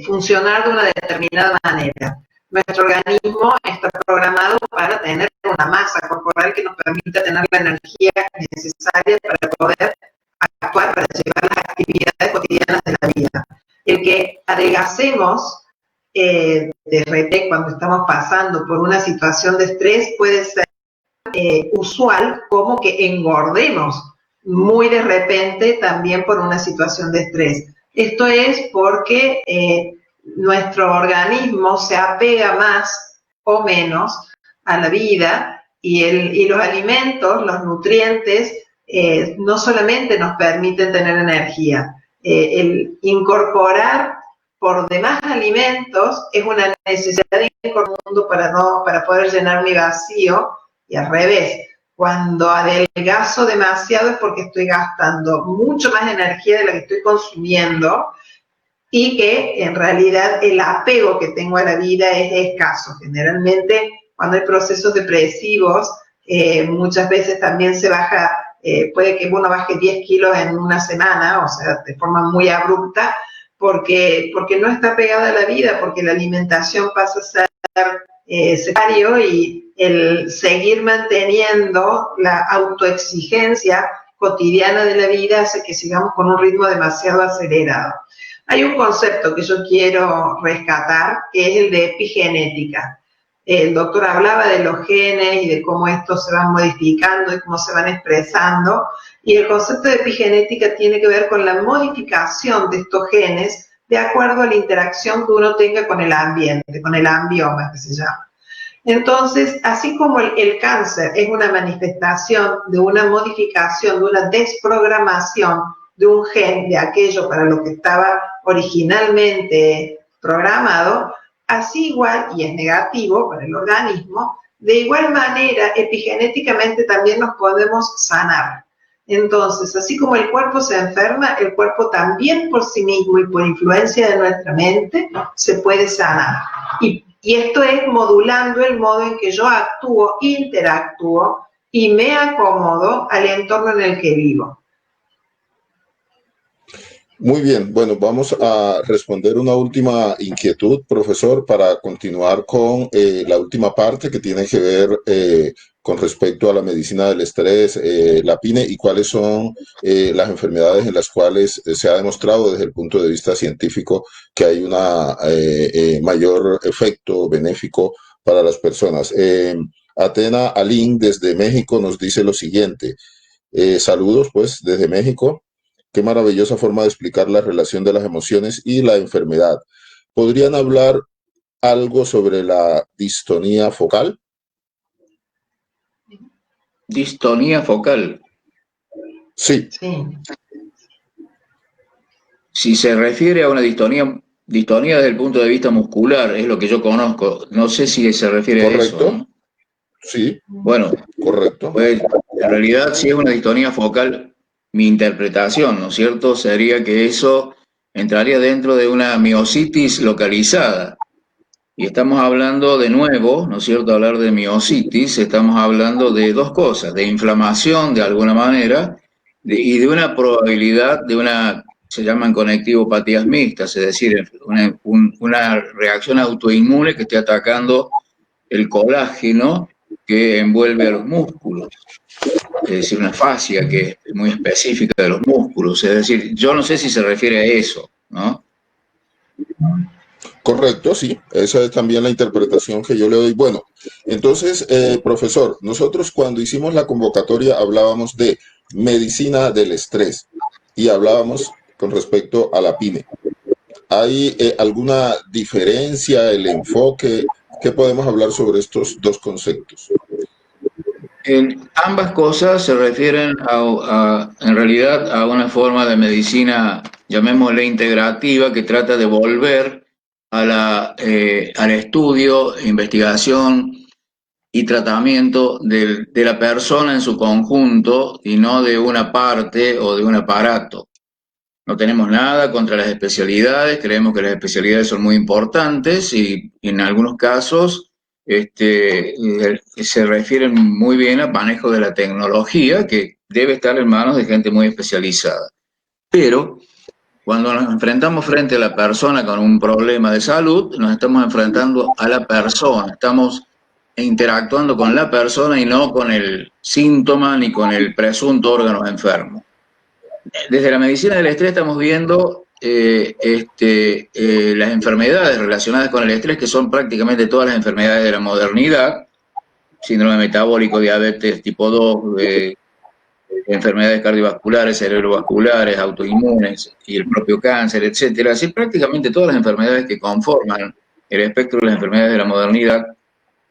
funcionar de una determinada manera. Nuestro organismo está programado para tener una masa corporal que nos permita tener la energía necesaria para poder actuar, para llevar las actividades cotidianas de la vida. El que adelgacemos de repente cuando estamos pasando por una situación de estrés puede ser usual, como que engordemos muy de repente también por una situación de estrés. Esto es porque nuestro organismo se apega más o menos a la vida y los alimentos, los nutrientes, no solamente nos permiten tener energía. El incorporar por demás alimentos es una necesidad de mundo para poder llenar mi vacío, y al revés. Cuando adelgazo demasiado es porque estoy gastando mucho más energía de la que estoy consumiendo y que en realidad el apego que tengo a la vida es escaso. Generalmente cuando hay procesos depresivos, muchas veces también se baja, puede que uno baje 10 kilos en una semana, o sea, de forma muy abrupta, porque no está pegada a la vida, porque la alimentación pasa a ser secundario y el seguir manteniendo la autoexigencia cotidiana de la vida hace que sigamos con un ritmo demasiado acelerado. Hay un concepto que yo quiero rescatar, que es el de epigenética. El doctor hablaba de los genes y de cómo estos se van modificando y cómo se van expresando, y el concepto de epigenética tiene que ver con la modificación de estos genes de acuerdo a la interacción que uno tenga con el ambiente, con el ambioma que se llama. Entonces, así como el cáncer es una manifestación de una modificación, de una desprogramación de un gen, de aquello para lo que estaba originalmente programado, así igual, y es negativo para el organismo, de igual manera, epigenéticamente también nos podemos sanar. Entonces, así como el cuerpo se enferma, el cuerpo también por sí mismo y por influencia de nuestra mente se puede sanar. Y esto es modulando el modo en que yo actúo, interactúo y me acomodo al entorno en el que vivo. Muy bien, bueno, vamos a responder una última inquietud, profesor, para continuar con la última parte que tiene que ver con respecto a la medicina del estrés, la PINE, y cuáles son las enfermedades en las cuales se ha demostrado desde el punto de vista científico que hay un mayor efecto benéfico para las personas. Atena Alín desde México nos dice lo siguiente. Saludos, pues, desde México. Qué maravillosa forma de explicar la relación de las emociones y la enfermedad. ¿Podrían hablar algo sobre la distonía focal? Distonía focal. Sí. Sí. Si se refiere a una distonía desde el punto de vista muscular, es lo que yo conozco. No sé si se refiere ¿Correcto? a eso, ¿no? Sí. Bueno, correcto. Pues en realidad, si es una distonía focal, mi interpretación, ¿no es cierto?, sería que eso entraría dentro de una miositis localizada. Y estamos hablando de nuevo, ¿no es cierto?, hablar de miositis, estamos hablando de dos cosas, de inflamación de alguna manera y de una probabilidad de una, se llaman conectivopatías mixtas, es decir, una reacción autoinmune que esté atacando el colágeno que envuelve a los músculos. Es decir, una fascia que es muy específica de los músculos. Es decir, yo no sé si se refiere a eso, ¿no? Correcto, sí. Esa es también la interpretación que yo le doy. Bueno, entonces, profesor, nosotros cuando hicimos la convocatoria hablábamos de medicina del estrés y hablábamos con respecto a la PINE. ¿Hay alguna diferencia, el enfoque? ¿Qué podemos hablar sobre estos dos conceptos? En ambas cosas se refieren en realidad a una forma de medicina, llamémosle integrativa, que trata de volver al estudio, investigación y tratamiento de la persona en su conjunto y no de una parte o de un aparato. No tenemos nada contra las especialidades, creemos que las especialidades son muy importantes y en algunos casos se refieren muy bien al manejo de la tecnología, que debe estar en manos de gente muy especializada. Pero cuando nos enfrentamos frente a la persona con un problema de salud, nos estamos enfrentando a la persona, estamos interactuando con la persona y no con el síntoma ni con el presunto órgano enfermo. Desde la medicina del estrés estamos viendo las enfermedades relacionadas con el estrés, que son prácticamente todas las enfermedades de la modernidad, síndrome metabólico, diabetes tipo 2, enfermedades cardiovasculares, cerebrovasculares, autoinmunes y el propio cáncer, etcétera. Así prácticamente todas las enfermedades que conforman el espectro de las enfermedades de la modernidad,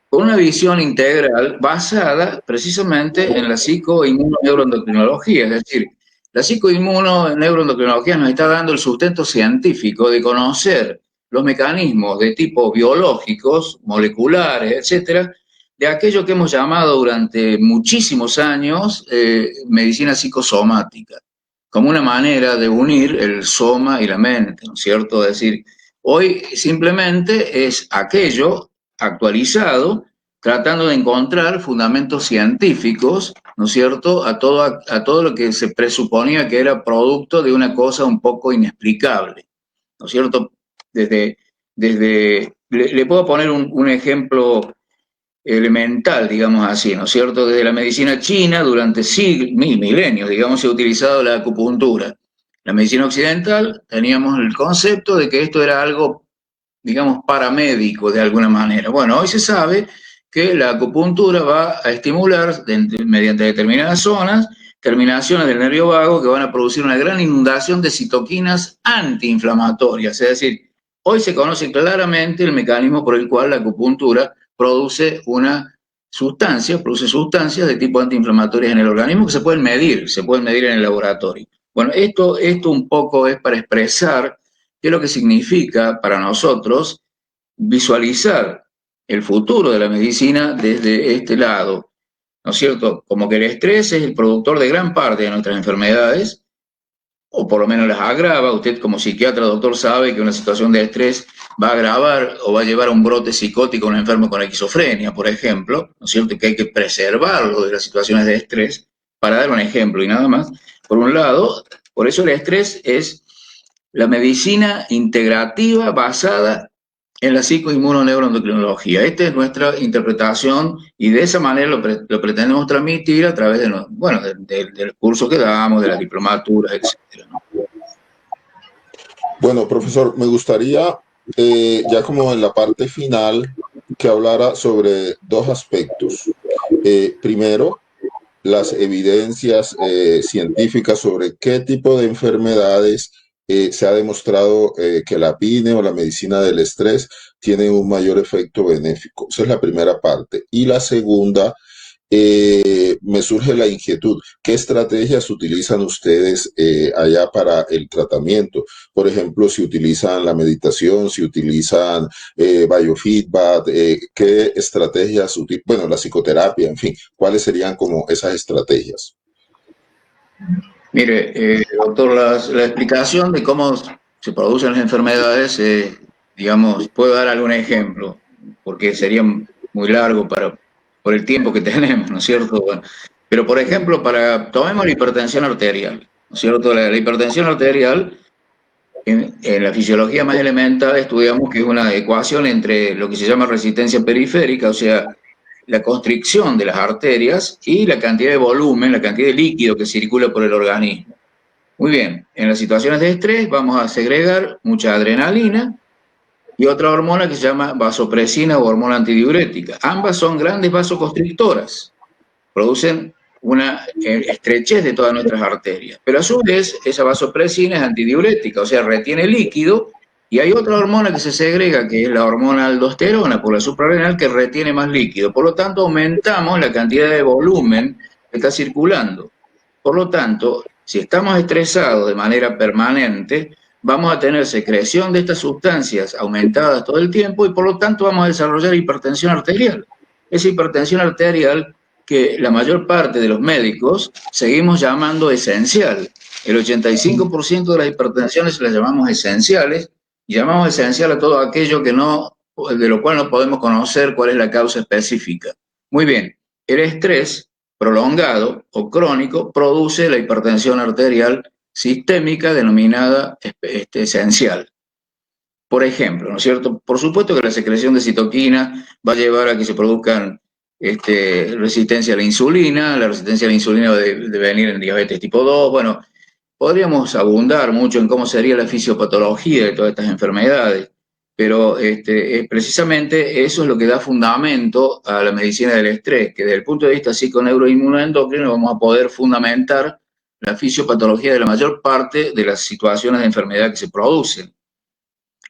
con una visión integral basada precisamente en la psicoinmunoneuroendocrinología, es decir, la psicoinmunoneuroendocrinología nos está dando el sustento científico de conocer los mecanismos de tipo biológicos, moleculares, etcétera, de aquello que hemos llamado durante muchísimos años medicina psicosomática, como una manera de unir el soma y la mente, ¿no es cierto? Es decir, hoy simplemente es aquello actualizado, tratando de encontrar fundamentos científicos, ¿no es cierto?, a todo lo que se presuponía que era producto de una cosa un poco inexplicable, ¿no es cierto? Le puedo poner un ejemplo elemental, digamos así, ¿no es cierto? Desde la medicina china, durante milenios, digamos, se ha utilizado la acupuntura. La medicina occidental teníamos el concepto de que esto era algo, digamos, paramédico de alguna manera. Bueno, hoy se sabe que la acupuntura va a estimular mediante determinadas zonas terminaciones del nervio vago que van a producir una gran inundación de citoquinas antiinflamatorias. Es decir, hoy se conoce claramente el mecanismo por el cual la acupuntura produce sustancias de tipo antiinflamatorias en el organismo que se pueden medir en el laboratorio. Bueno, esto un poco es para expresar qué es lo que significa para nosotros visualizar el futuro de la medicina desde este lado, ¿no es cierto? Como que el estrés es el productor de gran parte de nuestras enfermedades, o por lo menos las agrava. Usted como psiquiatra, doctor, sabe que una situación de estrés va a agravar o va a llevar a un brote psicótico a un enfermo con esquizofrenia, por ejemplo, ¿no es cierto? Que hay que preservarlo de las situaciones de estrés, para dar un ejemplo y nada más. Por un lado, por eso el estrés es la medicina integrativa basada en la psicoinmunoneuroendocrinología. Esta es nuestra interpretación y de esa manera lo pretendemos transmitir a través del curso que damos, de las diplomaturas, etc. Bueno, profesor, me gustaría, ya como en la parte final, que hablara sobre dos aspectos. Primero, las evidencias científicas sobre qué tipo de enfermedades se ha demostrado que la PINE o la medicina del estrés tiene un mayor efecto benéfico. Esa es la primera parte. Y la segunda, me surge la inquietud. ¿Qué estrategias utilizan ustedes allá para el tratamiento? Por ejemplo, si utilizan la meditación, si utilizan biofeedback, ¿qué estrategias utilizan? Bueno, la psicoterapia, en fin, ¿cuáles serían como esas estrategias? Mire, doctor, la explicación de cómo se producen las enfermedades, digamos, puedo dar algún ejemplo, porque sería muy largo por el tiempo que tenemos, ¿no es cierto? Bueno, pero, por ejemplo, tomemos la hipertensión arterial, ¿no es cierto? La hipertensión arterial, en la fisiología más elemental, estudiamos que es una ecuación entre lo que se llama resistencia periférica, o sea, la constricción de las arterias y la cantidad de volumen, la cantidad de líquido que circula por el organismo. Muy bien, en las situaciones de estrés vamos a segregar mucha adrenalina y otra hormona que se llama vasopresina o hormona antidiurética. Ambas son grandes vasoconstrictoras, producen una estrechez de todas nuestras arterias. Pero a su vez, esa vasopresina es antidiurética, o sea, retiene líquido, y hay otra hormona que se segrega, que es la hormona aldosterona por la suprarrenal, que retiene más líquido. Por lo tanto, aumentamos la cantidad de volumen que está circulando. Por lo tanto, si estamos estresados de manera permanente, vamos a tener secreción de estas sustancias aumentadas todo el tiempo y por lo tanto vamos a desarrollar hipertensión arterial. Esa hipertensión arterial que la mayor parte de los médicos seguimos llamando esencial. El 85% de las hipertensiones las llamamos esenciales y llamamos esencial a todo aquello de lo cual no podemos conocer cuál es la causa específica. Muy bien, el estrés prolongado o crónico produce la hipertensión arterial sistémica denominada esencial. Por ejemplo, ¿no es cierto? Por supuesto que la secreción de citoquina va a llevar a que se produzcan resistencia a la insulina de venir en diabetes tipo 2. Bueno, podríamos abundar mucho en cómo sería la fisiopatología de todas estas enfermedades, pero precisamente eso es lo que da fundamento a la medicina del estrés, que desde el punto de vista psiconeuroinmunoendocrino vamos a poder fundamentar la fisiopatología de la mayor parte de las situaciones de enfermedad que se producen.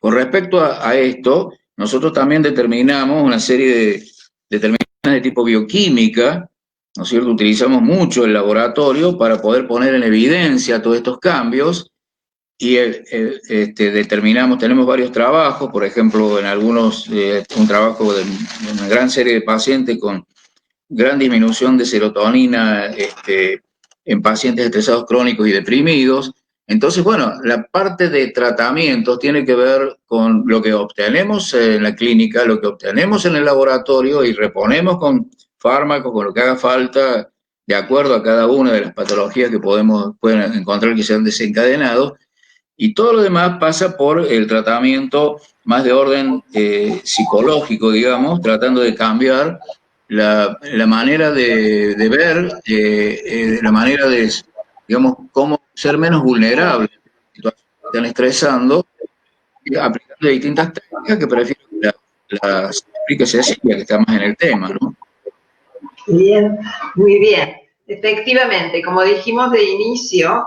Con respecto a esto, nosotros también determinamos una serie de determinaciones de tipo bioquímica, ¿no es cierto? Utilizamos mucho el laboratorio para poder poner en evidencia todos estos cambios y tenemos varios trabajos, por ejemplo, en algunos, un trabajo de una gran serie de pacientes con gran disminución de serotonina en pacientes estresados crónicos y deprimidos. Entonces, bueno, la parte de tratamientos tiene que ver con lo que obtenemos en la clínica, lo que obtenemos en el laboratorio y reponemos con fármacos, con lo que haga falta, de acuerdo a cada una de las patologías que pueden encontrar que se han desencadenado. Y todo lo demás pasa por el tratamiento más de orden psicológico, digamos, tratando de cambiar la manera de ver, la manera de, digamos, cómo ser menos vulnerable a las situaciones que están estresando, aplicando distintas técnicas que prefiero que las explique Cecilia, que está más en el tema, ¿no? Bien, muy bien. Efectivamente, como dijimos de inicio,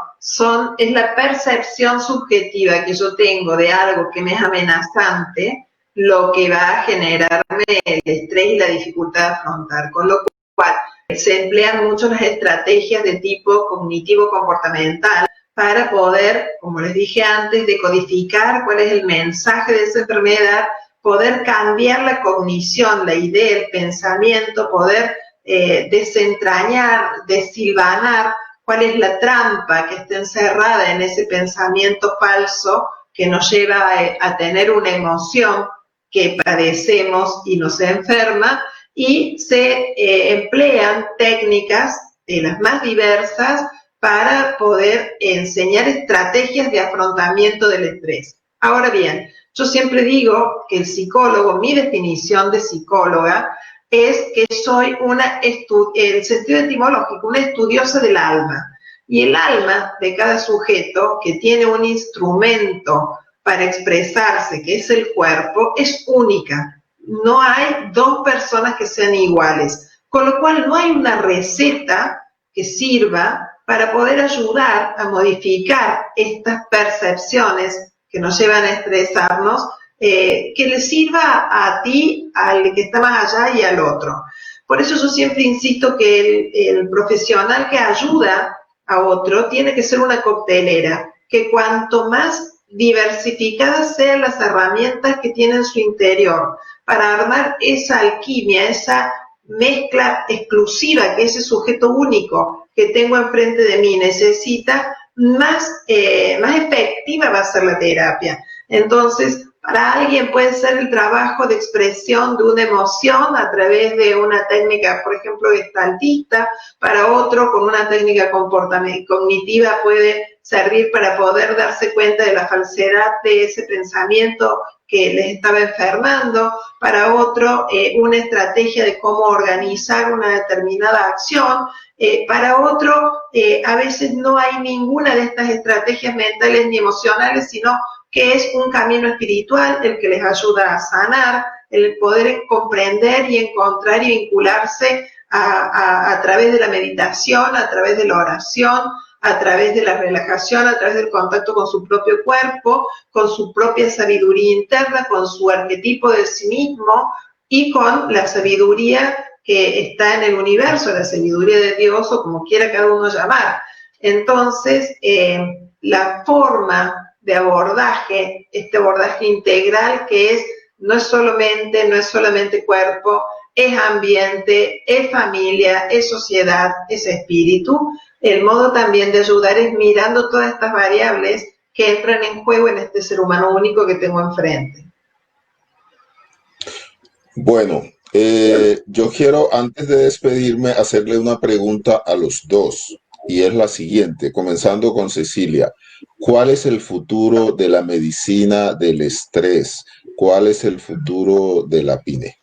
es la percepción subjetiva que yo tengo de algo que me es amenazante lo que va a generarme el estrés y la dificultad de afrontar. Con lo cual, se emplean mucho las estrategias de tipo cognitivo-comportamental para poder, como les dije antes, decodificar cuál es el mensaje de esa enfermedad, poder cambiar la cognición, la idea, el pensamiento, poder desentrañar, desilvanar cuál es la trampa que está encerrada en ese pensamiento falso que nos lleva a tener una emoción que padecemos y nos enferma, y se emplean técnicas de las más diversas para poder enseñar estrategias de afrontamiento del estrés. Ahora bien, yo siempre digo que el psicólogo, mi definición de psicóloga, es que soy el sentido etimológico, una estudiosa del alma. Y el alma de cada sujeto, que tiene un instrumento para expresarse, que es el cuerpo, es única. No hay dos personas que sean iguales, con lo cual no hay una receta que sirva para poder ayudar a modificar estas percepciones que nos llevan a estresarnos, que le sirva a ti, al que está más allá y al otro. Por eso yo siempre insisto que el profesional que ayuda a otro tiene que ser una coctelera, que cuanto más diversificadas sean las herramientas que tiene en su interior para armar esa alquimia, esa mezcla exclusiva que ese sujeto único que tengo enfrente de mí necesita, más efectiva va a ser la terapia. Entonces, para alguien puede ser el trabajo de expresión de una emoción a través de una técnica, por ejemplo, gestaltista. Para otro, con una técnica cognitiva puede servir para poder darse cuenta de la falsedad de ese pensamiento que les estaba enfermando. Para otro, una estrategia de cómo organizar una determinada acción. Para otro, a veces no hay ninguna de estas estrategias mentales ni emocionales, sino que es un camino espiritual el que les ayuda a sanar, el poder comprender y encontrar y vincularse a través de la meditación, a través de la oración, a través de la relajación, a través del contacto con su propio cuerpo, con su propia sabiduría interna, con su arquetipo de sí mismo y con la sabiduría que está en el universo, la sabiduría de Dios o como quiera cada uno llamar. Entonces, la forma de abordaje, este abordaje integral que no es solamente cuerpo, es ambiente, es familia, es sociedad, es espíritu. El modo también de ayudar es mirando todas estas variables que entran en juego en este ser humano único que tengo enfrente. Bueno, yo quiero, antes de despedirme, hacerle una pregunta a los dos, y es la siguiente, comenzando con Cecilia. ¿Cuál es el futuro de la medicina del estrés? ¿Cuál es el futuro de la PINE?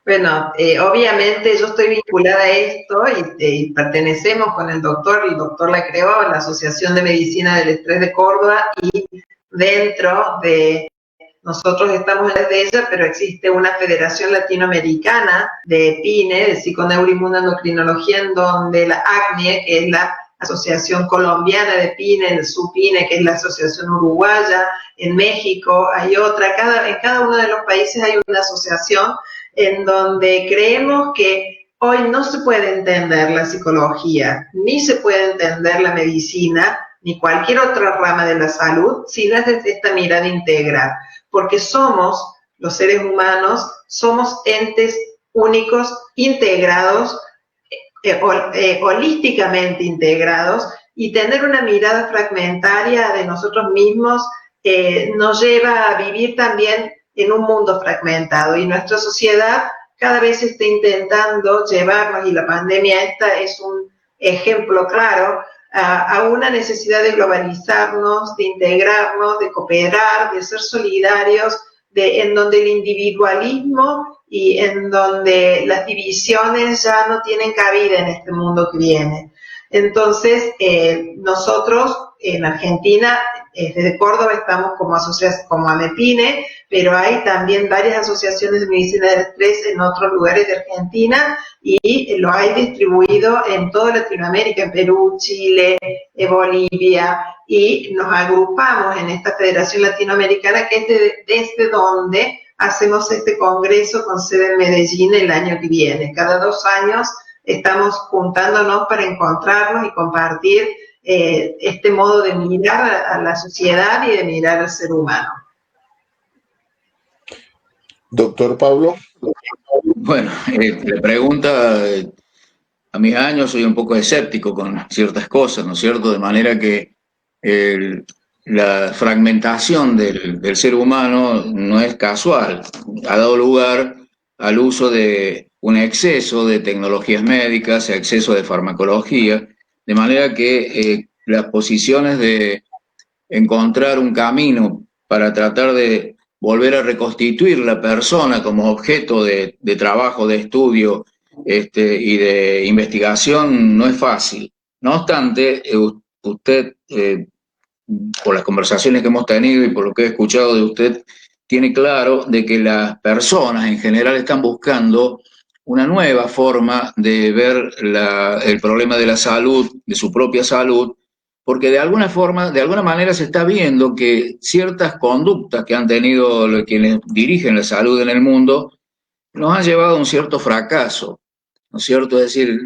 Bueno, obviamente yo estoy vinculada a esto y pertenecemos con el doctor la creó, la Asociación de Medicina del Estrés de Córdoba, y dentro de nosotros estamos desde ella, pero existe una federación latinoamericana de PINE, de psiconeuroinmunoendocrinología, en donde la ACNIE, que es la Asociación Colombiana de PINE, el SUPINE, que es la Asociación Uruguaya, en México hay otra, en cada uno de los países hay una asociación en donde creemos que hoy no se puede entender la psicología, ni se puede entender la medicina, ni cualquier otra rama de la salud, si no es desde esta mirada integral, porque somos, los seres humanos, somos entes únicos, integrados, holísticamente integrados, y tener una mirada fragmentaria de nosotros mismos nos lleva a vivir también en un mundo fragmentado, y nuestra sociedad cada vez está intentando llevarnos, y la pandemia esta es un ejemplo claro, a una necesidad de globalizarnos, de integrarnos, de cooperar, de ser solidarios, en donde el individualismo y en donde las divisiones ya no tienen cabida en este mundo que viene. Entonces, nosotros en Argentina, desde Córdoba, estamos como AMEPINE, pero hay también varias asociaciones de medicina del estrés en otros lugares de Argentina y lo hay distribuido en toda Latinoamérica, en Perú, Chile, Bolivia, y nos agrupamos en esta Federación Latinoamericana, que es desde donde hacemos este congreso con sede en Medellín el año que viene. Cada 2 años estamos juntándonos para encontrarnos y compartir este modo de mirar a la sociedad y de mirar al ser humano. Doctor Pablo. Bueno, la pregunta, a mis años soy un poco escéptico con ciertas cosas, ¿no es cierto? De manera que la fragmentación del ser humano no es casual, ha dado lugar al uso de un exceso de tecnologías médicas, exceso de farmacología, de manera que las posiciones de encontrar un camino para tratar de volver a reconstituir la persona como objeto de trabajo, de estudio y de investigación no es fácil. No obstante, usted, por las conversaciones que hemos tenido y por lo que he escuchado de usted, tiene claro de que las personas en general están buscando una nueva forma de ver el problema de la salud, de su propia salud, porque de alguna forma, de alguna manera se está viendo que ciertas conductas que han tenido quienes dirigen la salud en el mundo nos han llevado a un cierto fracaso, ¿no es cierto? Es decir,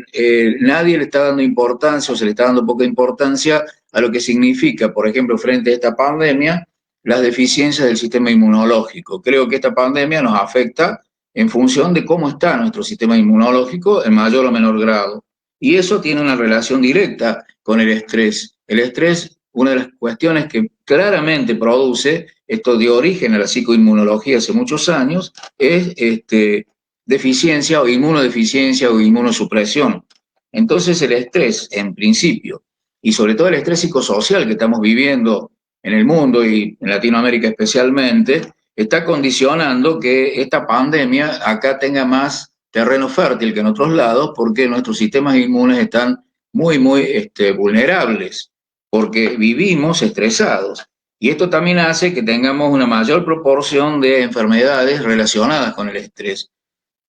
nadie le está dando importancia o se le está dando poca importancia a lo que significa, por ejemplo, frente a esta pandemia, las deficiencias del sistema inmunológico. Creo que esta pandemia nos afecta en función de cómo está nuestro sistema inmunológico en mayor o menor grado. Y eso tiene una relación directa con el estrés. El estrés, una de las cuestiones que claramente produce, esto dio origen a la psicoinmunología hace muchos años, es deficiencia o inmunodeficiencia o inmunosupresión. Entonces el estrés, en principio, y sobre todo el estrés psicosocial que estamos viviendo en el mundo y en Latinoamérica especialmente, está condicionando que esta pandemia acá tenga más terreno fértil que en otros lados, porque nuestros sistemas inmunes están muy vulnerables, porque vivimos estresados. Y esto también hace que tengamos una mayor proporción de enfermedades relacionadas con el estrés.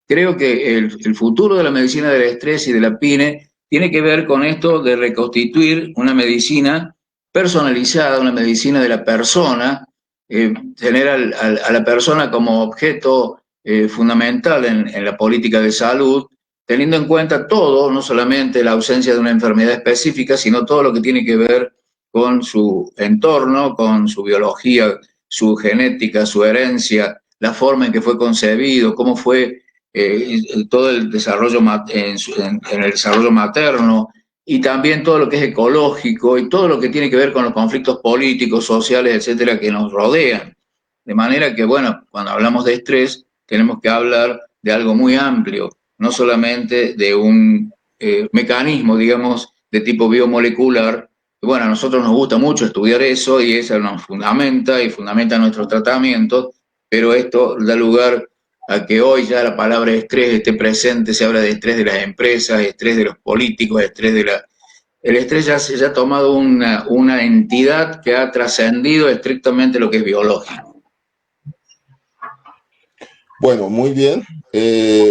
Creo que el futuro de la medicina del estrés y de la PINE tiene que ver con esto de reconstituir una medicina personalizada, una medicina de la persona, tener a la persona como objeto fundamental en la política de salud, teniendo en cuenta todo, no solamente la ausencia de una enfermedad específica, sino todo lo que tiene que ver con su entorno, con su biología, su genética, su herencia, la forma en que fue concebido, cómo fue todo el desarrollo en el desarrollo materno, y también todo lo que es ecológico y todo lo que tiene que ver con los conflictos políticos, sociales, etcétera, que nos rodean. De manera que, bueno, cuando hablamos de estrés, tenemos que hablar de algo muy amplio, no solamente de un mecanismo, digamos, de tipo biomolecular. Bueno, a nosotros nos gusta mucho estudiar eso y eso nos fundamenta y fundamenta nuestros tratamientos, pero esto da lugar a que hoy ya la palabra estrés esté presente, se habla de estrés de las empresas, estrés de los políticos, estrés de la... El estrés ya ha tomado una entidad que ha trascendido estrictamente lo que es biológico. Bueno, muy bien.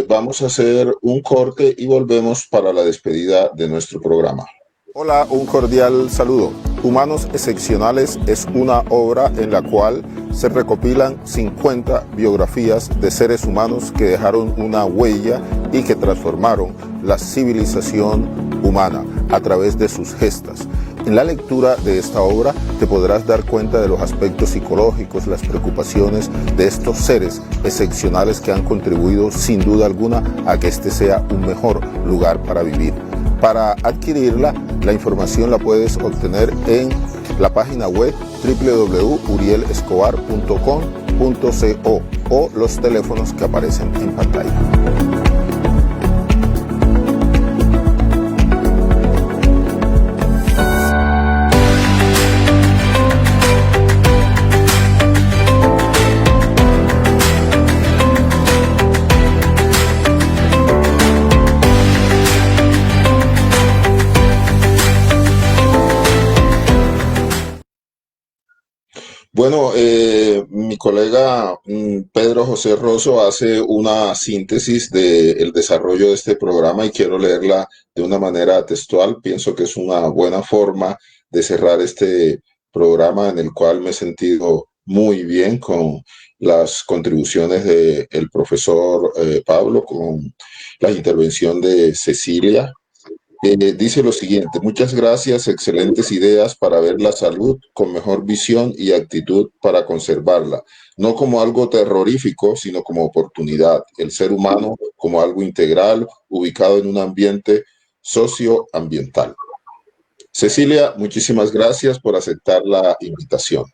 Vamos a hacer un corte y volvemos para la despedida de nuestro programa. Hola, un cordial saludo. Humanos Excepcionales es una obra en la cual se recopilan 50 biografías de seres humanos que dejaron una huella y que transformaron la civilización humana a través de sus gestas. En la lectura de esta obra te podrás dar cuenta de los aspectos psicológicos, las preocupaciones de estos seres excepcionales que han contribuido sin duda alguna a que este sea un mejor lugar para vivir. Para adquirirla, la información la puedes obtener en la página web www.urielescobar.com.co o los teléfonos que aparecen en pantalla. Bueno, mi colega Pedro José Rosso hace una síntesis del desarrollo de este programa y quiero leerla de una manera textual. Pienso que es una buena forma de cerrar este programa en el cual me he sentido muy bien con las contribuciones del profesor Pablo, con la intervención de Cecilia. Dice lo siguiente: muchas gracias, excelentes ideas para ver la salud con mejor visión y actitud para conservarla, no como algo terrorífico, sino como oportunidad, el ser humano como algo integral, ubicado en un ambiente socioambiental. Cecilia, muchísimas gracias por aceptar la invitación.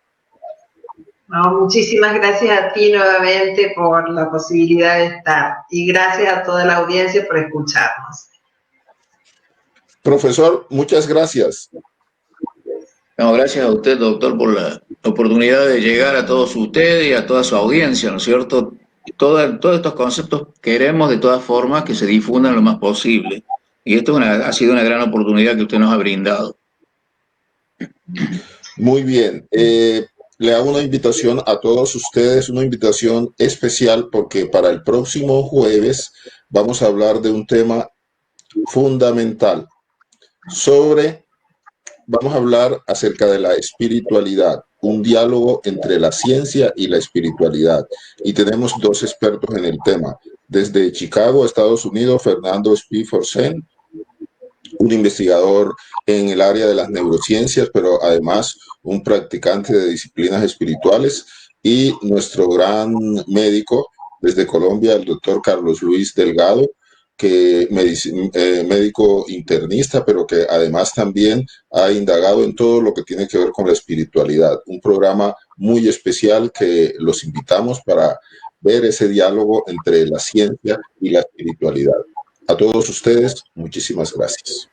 No, muchísimas gracias a ti nuevamente por la posibilidad de estar y gracias a toda la audiencia por escucharnos. Profesor, muchas gracias. No, gracias a usted, doctor, por la oportunidad de llegar a todos ustedes y a toda su audiencia, ¿no es cierto? Todos estos conceptos queremos de todas formas que se difundan lo más posible. Y esto ha sido una gran oportunidad que usted nos ha brindado. Muy bien. Le hago una invitación a todos ustedes, una invitación especial porque para el próximo jueves vamos a hablar de un tema fundamental vamos a hablar acerca de la espiritualidad, un diálogo entre la ciencia y la espiritualidad. Y tenemos dos expertos en el tema. Desde Chicago, Estados Unidos, Fernando Spiforsen, un investigador en el área de las neurociencias, pero además un practicante de disciplinas espirituales, y nuestro gran médico desde Colombia, el doctor Carlos Luis Delgado, que médico internista, pero que además también ha indagado en todo lo que tiene que ver con la espiritualidad. Un programa muy especial que los invitamos para ver ese diálogo entre la ciencia y la espiritualidad. A todos ustedes, muchísimas gracias.